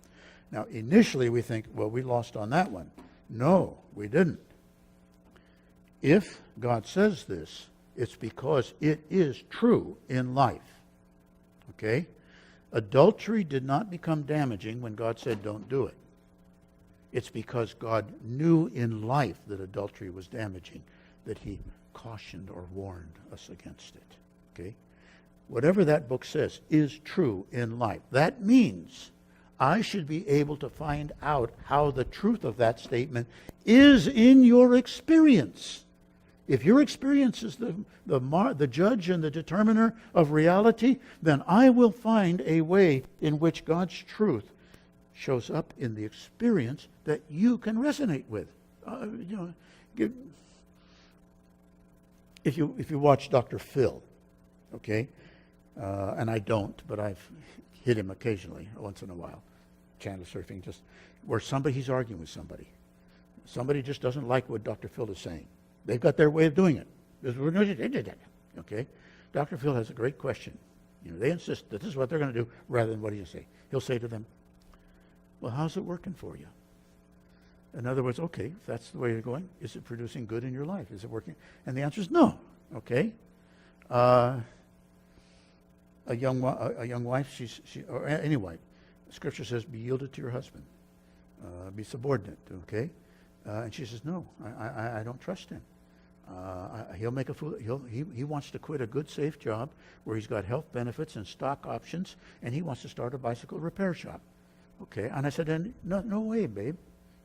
Now, initially we think, well, we lost on that one. No, we didn't. If God says this, it's because it is true in life. Okay? Adultery did not become damaging when God said don't do it. It's because God knew in life that adultery was damaging, that he cautioned or warned us against it. Okay? Whatever that book says is true in life. That means I should be able to find out how the truth of that statement is in your experience. If your experience is the judge and the determiner of reality, then I will find a way in which God's truth shows up in the experience that you can resonate with. If you watch Dr. Phil, okay, and I don't, but I've hit him occasionally, once in a while, channel surfing, just where he's arguing with somebody. Somebody just doesn't like what Dr. Phil is saying. They've got their way of doing it. Okay? Dr. Phil has a great question. They insist that this is what they're going to do rather than what do you say. He'll say to them, well, how's it working for you? In other words, okay, if that's the way you're going, is it producing good in your life? Is it working? And the answer is no. Okay? A young wife, or any wife, Scripture says, be yielded to your husband. Be subordinate, okay? And she says, no, I don't trust him. He'll make a fool. He wants to quit a good, safe job where he's got health benefits and stock options, and he wants to start a bicycle repair shop. Okay, and I said, no way, babe.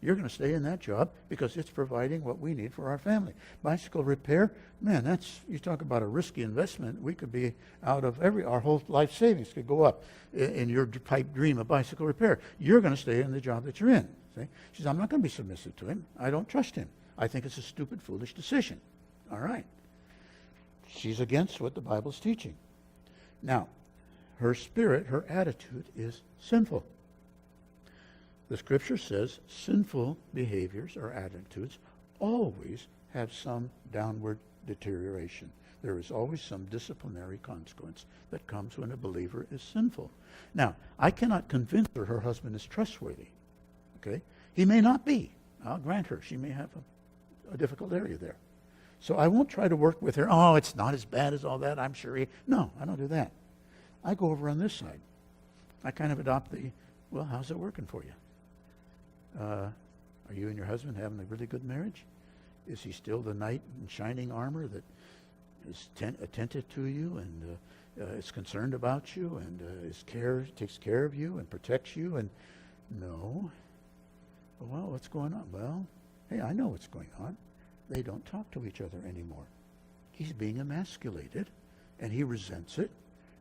You're going to stay in that job because it's providing what we need for our family. Bicycle repair, man, you talk about a risky investment. We could be out of our whole life savings could go up in your pipe dream of bicycle repair. You're going to stay in the job that you're in. See? She says, I'm not going to be submissive to him. I don't trust him. I think it's a stupid, foolish decision. All right. She's against what the Bible's teaching. Now, her spirit, her attitude is sinful. The Scripture says sinful behaviors or attitudes always have some downward deterioration. There is always some disciplinary consequence that comes when a believer is sinful. Now, I cannot convince her husband is trustworthy. Okay? He may not be. I'll grant her. She may have a difficult area there. So I won't try to work with her. Oh, it's not as bad as all that. I'm sure. No, I don't do that. I go over on this side. I kind of adopt well, how's it working for you? Are you and your husband having a really good marriage? Is he still the knight in shining armor that is attentive to you and is concerned about you and takes care of you and protects you? And no. Well, what's going on? Well, hey, I know what's going on. They don't talk to each other anymore. He's being emasculated, and he resents it.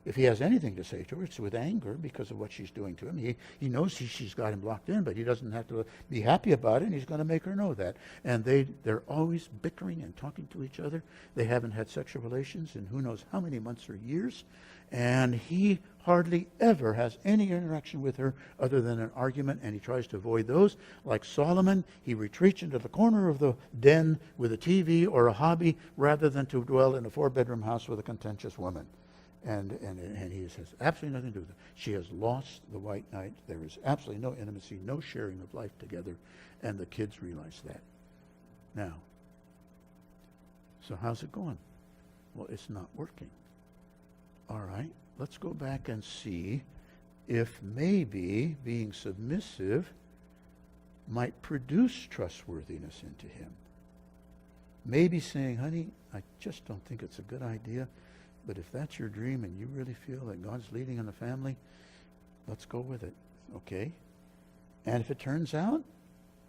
If he has anything to say to her, it's with anger because of what she's doing to him. He knows she's got him locked in, but he doesn't have to be happy about it, and he's going to make her know that. And they're always bickering and talking to each other. They haven't had sexual relations in who knows how many months or years, and he hardly ever has any interaction with her other than an argument, and he tries to avoid those. Like Solomon, he retreats into the corner of the den with a TV or a hobby rather than to dwell in a 4-bedroom house with a contentious woman. And he has absolutely nothing to do with it. She has lost the white knight. There is absolutely no intimacy, no sharing of life together, and the kids realize that. Now, so how's it going? Well, it's not working. All right, let's go back and see if maybe being submissive might produce trustworthiness into him. Maybe saying, honey, I just don't think it's a good idea. But if that's your dream and you really feel that God's leading in the family, let's go with it, okay? And if it turns out,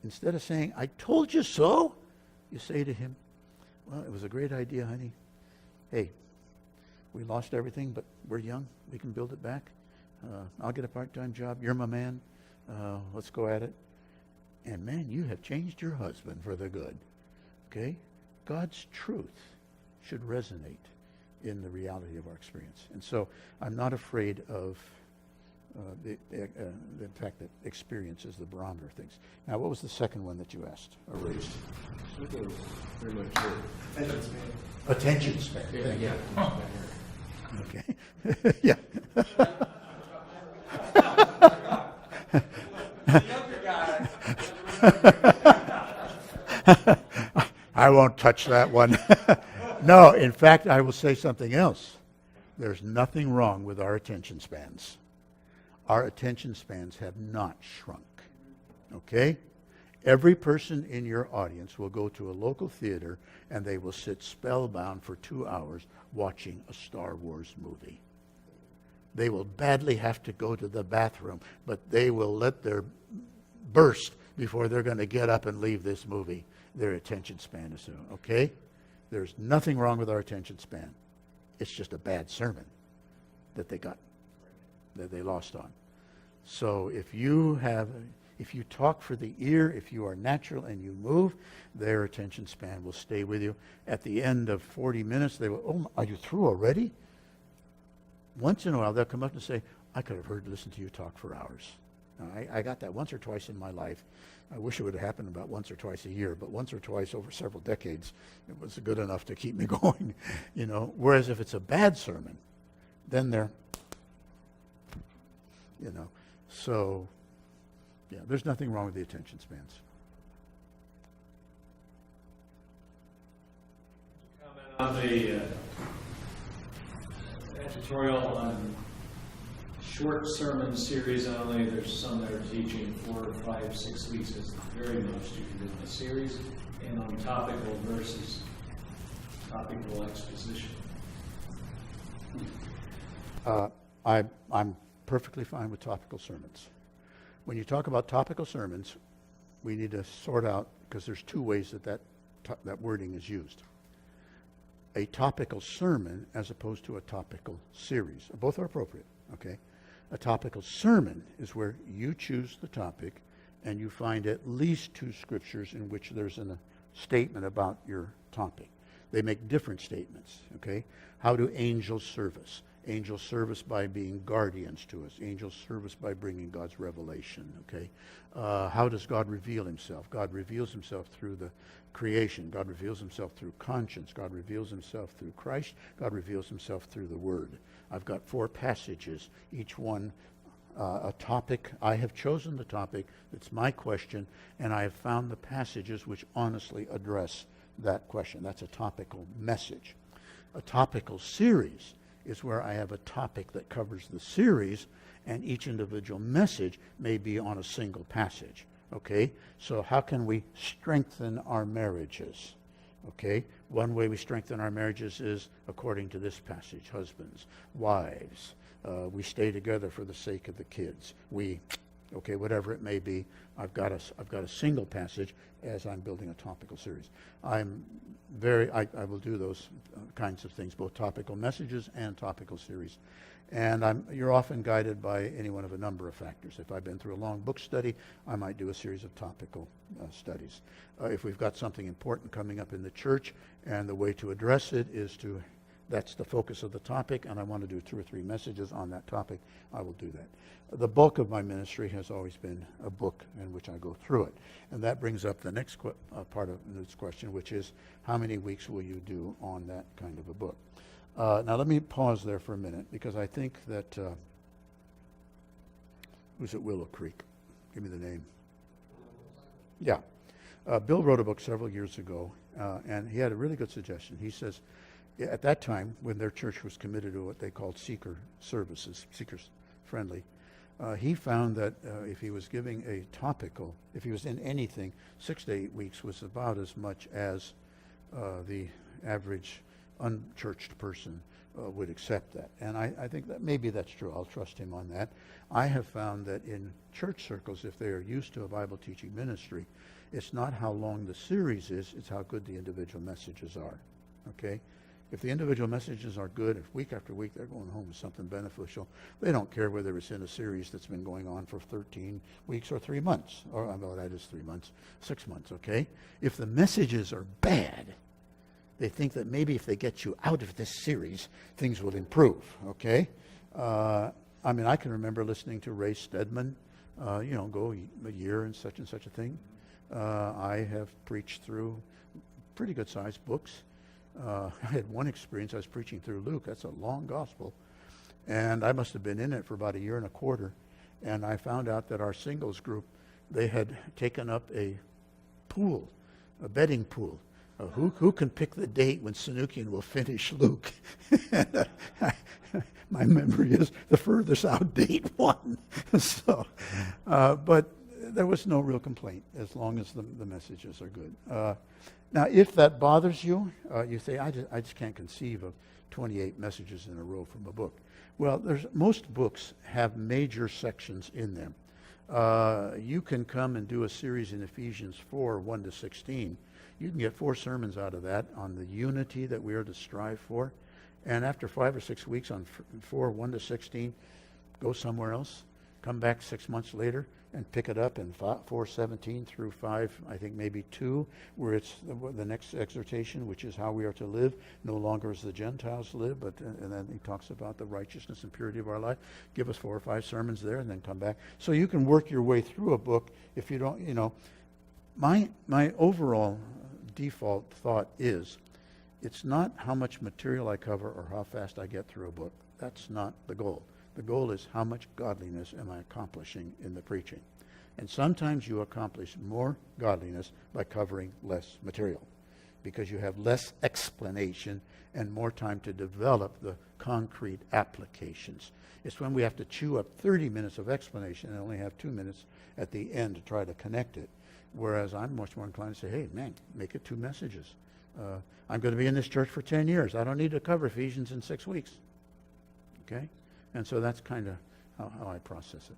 instead of saying, I told you so, you say to him, well, it was a great idea, honey. Hey, we lost everything, but we're young. We can build it back. I'll get a part-time job. You're my man. Let's go at it. And man, you have changed your husband for the good, okay? God's truth should resonate in the reality of our experience. And so I'm not afraid of the fact that experience is the barometer of things. Now, what was the second one that you asked or raised? Pretty much it. Attention span. Yeah. Okay. Yeah. I won't touch that one. No, in fact, I will say something else. There's nothing wrong with our attention spans. Our attention spans have not shrunk. Okay? Every person in your audience will go to a local theater and they will sit spellbound for 2 hours watching a Star Wars movie. They will badly have to go to the bathroom, but they will let their burst before they're going to get up and leave this movie. Their attention span is okay? There's nothing wrong with our attention span. It's just a bad sermon that they lost on. So if you talk for the ear, if you are natural and you move, their attention span will stay with you. At the end of 40 minutes, they will, oh, are you through already? Once in a while, they'll come up and say, I could have listened to you talk for hours. Now, I got that once or twice in my life. I wish it would have happened about once or twice a year, but once or twice over several decades, it was good enough to keep me going, Whereas if it's a bad sermon, then they're, So, yeah, there's nothing wrong with the attention spans. On the editorial on short sermon series only, there's some that are teaching 4 or 5, 6 weeks is the very most you can do in a series, and on topical verses, topical exposition. I'm perfectly fine with topical sermons. When you talk about topical sermons, we need to sort out, because there's 2 ways that wording is used. A topical sermon as opposed to a topical series. Both are appropriate, okay? A topical sermon is where you choose the topic and you find at least 2 scriptures in which there's a statement about your topic. They make different statements, okay? How do angels serve us? Angels serve us by being guardians to us. Angels serve us by bringing God's revelation, okay? How does God reveal himself? God reveals himself through the creation. God reveals himself through conscience. God reveals himself through Christ. God reveals himself through the Word. I've got 4 passages, each one a topic. I have chosen the topic. It's my question, and I have found the passages which honestly address that question. That's a topical message. A topical series is where I have a topic that covers the series, and each individual message may be on a single passage. Okay? So how can we strengthen our marriages? Okay? One way we strengthen our marriages is according to this passage. Husbands, wives, we stay together for the sake of the kids. Okay, whatever it may be, I've got a single passage as I'm building a topical series. I will do those kinds of things, both topical messages and topical series. And you're often guided by any one of a number of factors. If I've been through a long book study, I might do a series of topical studies. If we've got something important coming up in the church, and the way to address it is that's the focus of the topic, and I want to do 2 or 3 messages on that topic, I will do that. The bulk of my ministry has always been a book in which I go through it. And that brings up the next part of this question, which is, how many weeks will you do on that kind of a book? Now let me pause there for a minute, because I think that, who's at Willow Creek? Give me the name. Yeah. Bill wrote a book several years ago, and he had a really good suggestion. He says, at that time, when their church was committed to what they called seeker services, seekers friendly, he found that if he was giving a topical, if he was in anything, 6 to 8 weeks was about as much as the average unchurched person would accept that. And I think that maybe that's true. I'll trust him on that. I have found that in church circles, if they are used to a Bible teaching ministry, it's not how long the series is, it's how good the individual messages are. Okay? If the individual messages are good, if week after week they're going home with something beneficial, they don't care whether it's in a series that's been going on for 13 weeks or 3 months. Or, well, that is 3 months, 6 months, okay? If the messages are bad, they think that maybe if they get you out of this series, things will improve, okay? I mean, I can remember listening to Ray Stedman, go a year and such a thing. I have preached through pretty good-sized books. I had one experience, I was preaching through Luke. That's a long gospel. And I must have been in it for about 1.25 years. And I found out that our singles group, they had taken up a pool, a betting pool. Who can pick the date when Sunukjian will finish Luke? My memory is the furthest out date won. So, but there was no real complaint as long as the messages are good. Now, if that bothers you, you say, I just can't conceive of 28 messages in a row from a book. Well, most books have major sections in them. You can come and do a series in Ephesians 4, 1 to 16. You can get 4 sermons out of that on the unity that we are to strive for. And after 5 or 6 weeks on 4, 1 to 16, go somewhere else. Come back 6 months later and pick it up in 4:17 through 5, I think maybe 2, where it's the next exhortation, which is how we are to live, no longer as the Gentiles live, but and then he talks about the righteousness and purity of our life. Give us 4 or 5 sermons there and then come back. So you can work your way through a book if you don't, My overall default thought is, it's not how much material I cover or how fast I get through a book. That's not the goal. The goal is how much godliness am I accomplishing in the preaching. And sometimes you accomplish more godliness by covering less material, because you have less explanation and more time to develop the concrete applications. It's when we have to chew up 30 minutes of explanation and only have 2 minutes at the end to try to connect it. Whereas I'm much more inclined to say, hey, man, make it 2 messages. I'm going to be in this church for 10 years. I don't need to cover Ephesians in 6 weeks. Okay? And so that's kind of how I process it.